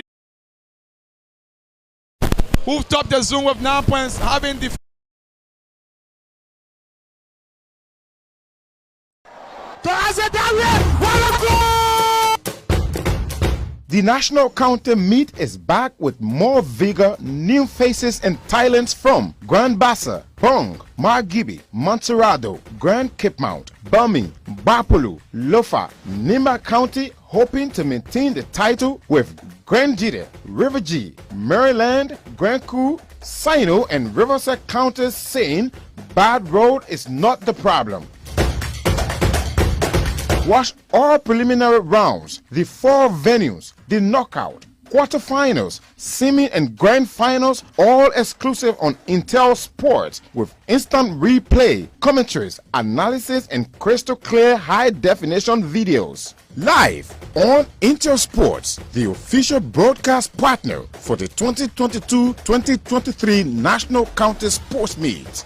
who topped the zone with 9 points, having the The National County Meet is back with more vigor, new faces and talents from Grand Bassa, Pong, Margibi, Montserrado, Grand Cape Mount, Bumi, Bapulu, Lofa, Nimba County, hoping to maintain the title with Grand Gedeh, River G, Maryland, Grand Coup, Sino and Riverside counties saying bad road is not the problem. Watch all preliminary rounds, the 4 venues, the knockout, quarterfinals, semi and grand finals, all exclusive on Intel Sports with instant replay, commentaries, analysis, and crystal clear high-definition videos. Live on Intel Sports, the official broadcast partner for the 2022-2023 National County Sports Meet.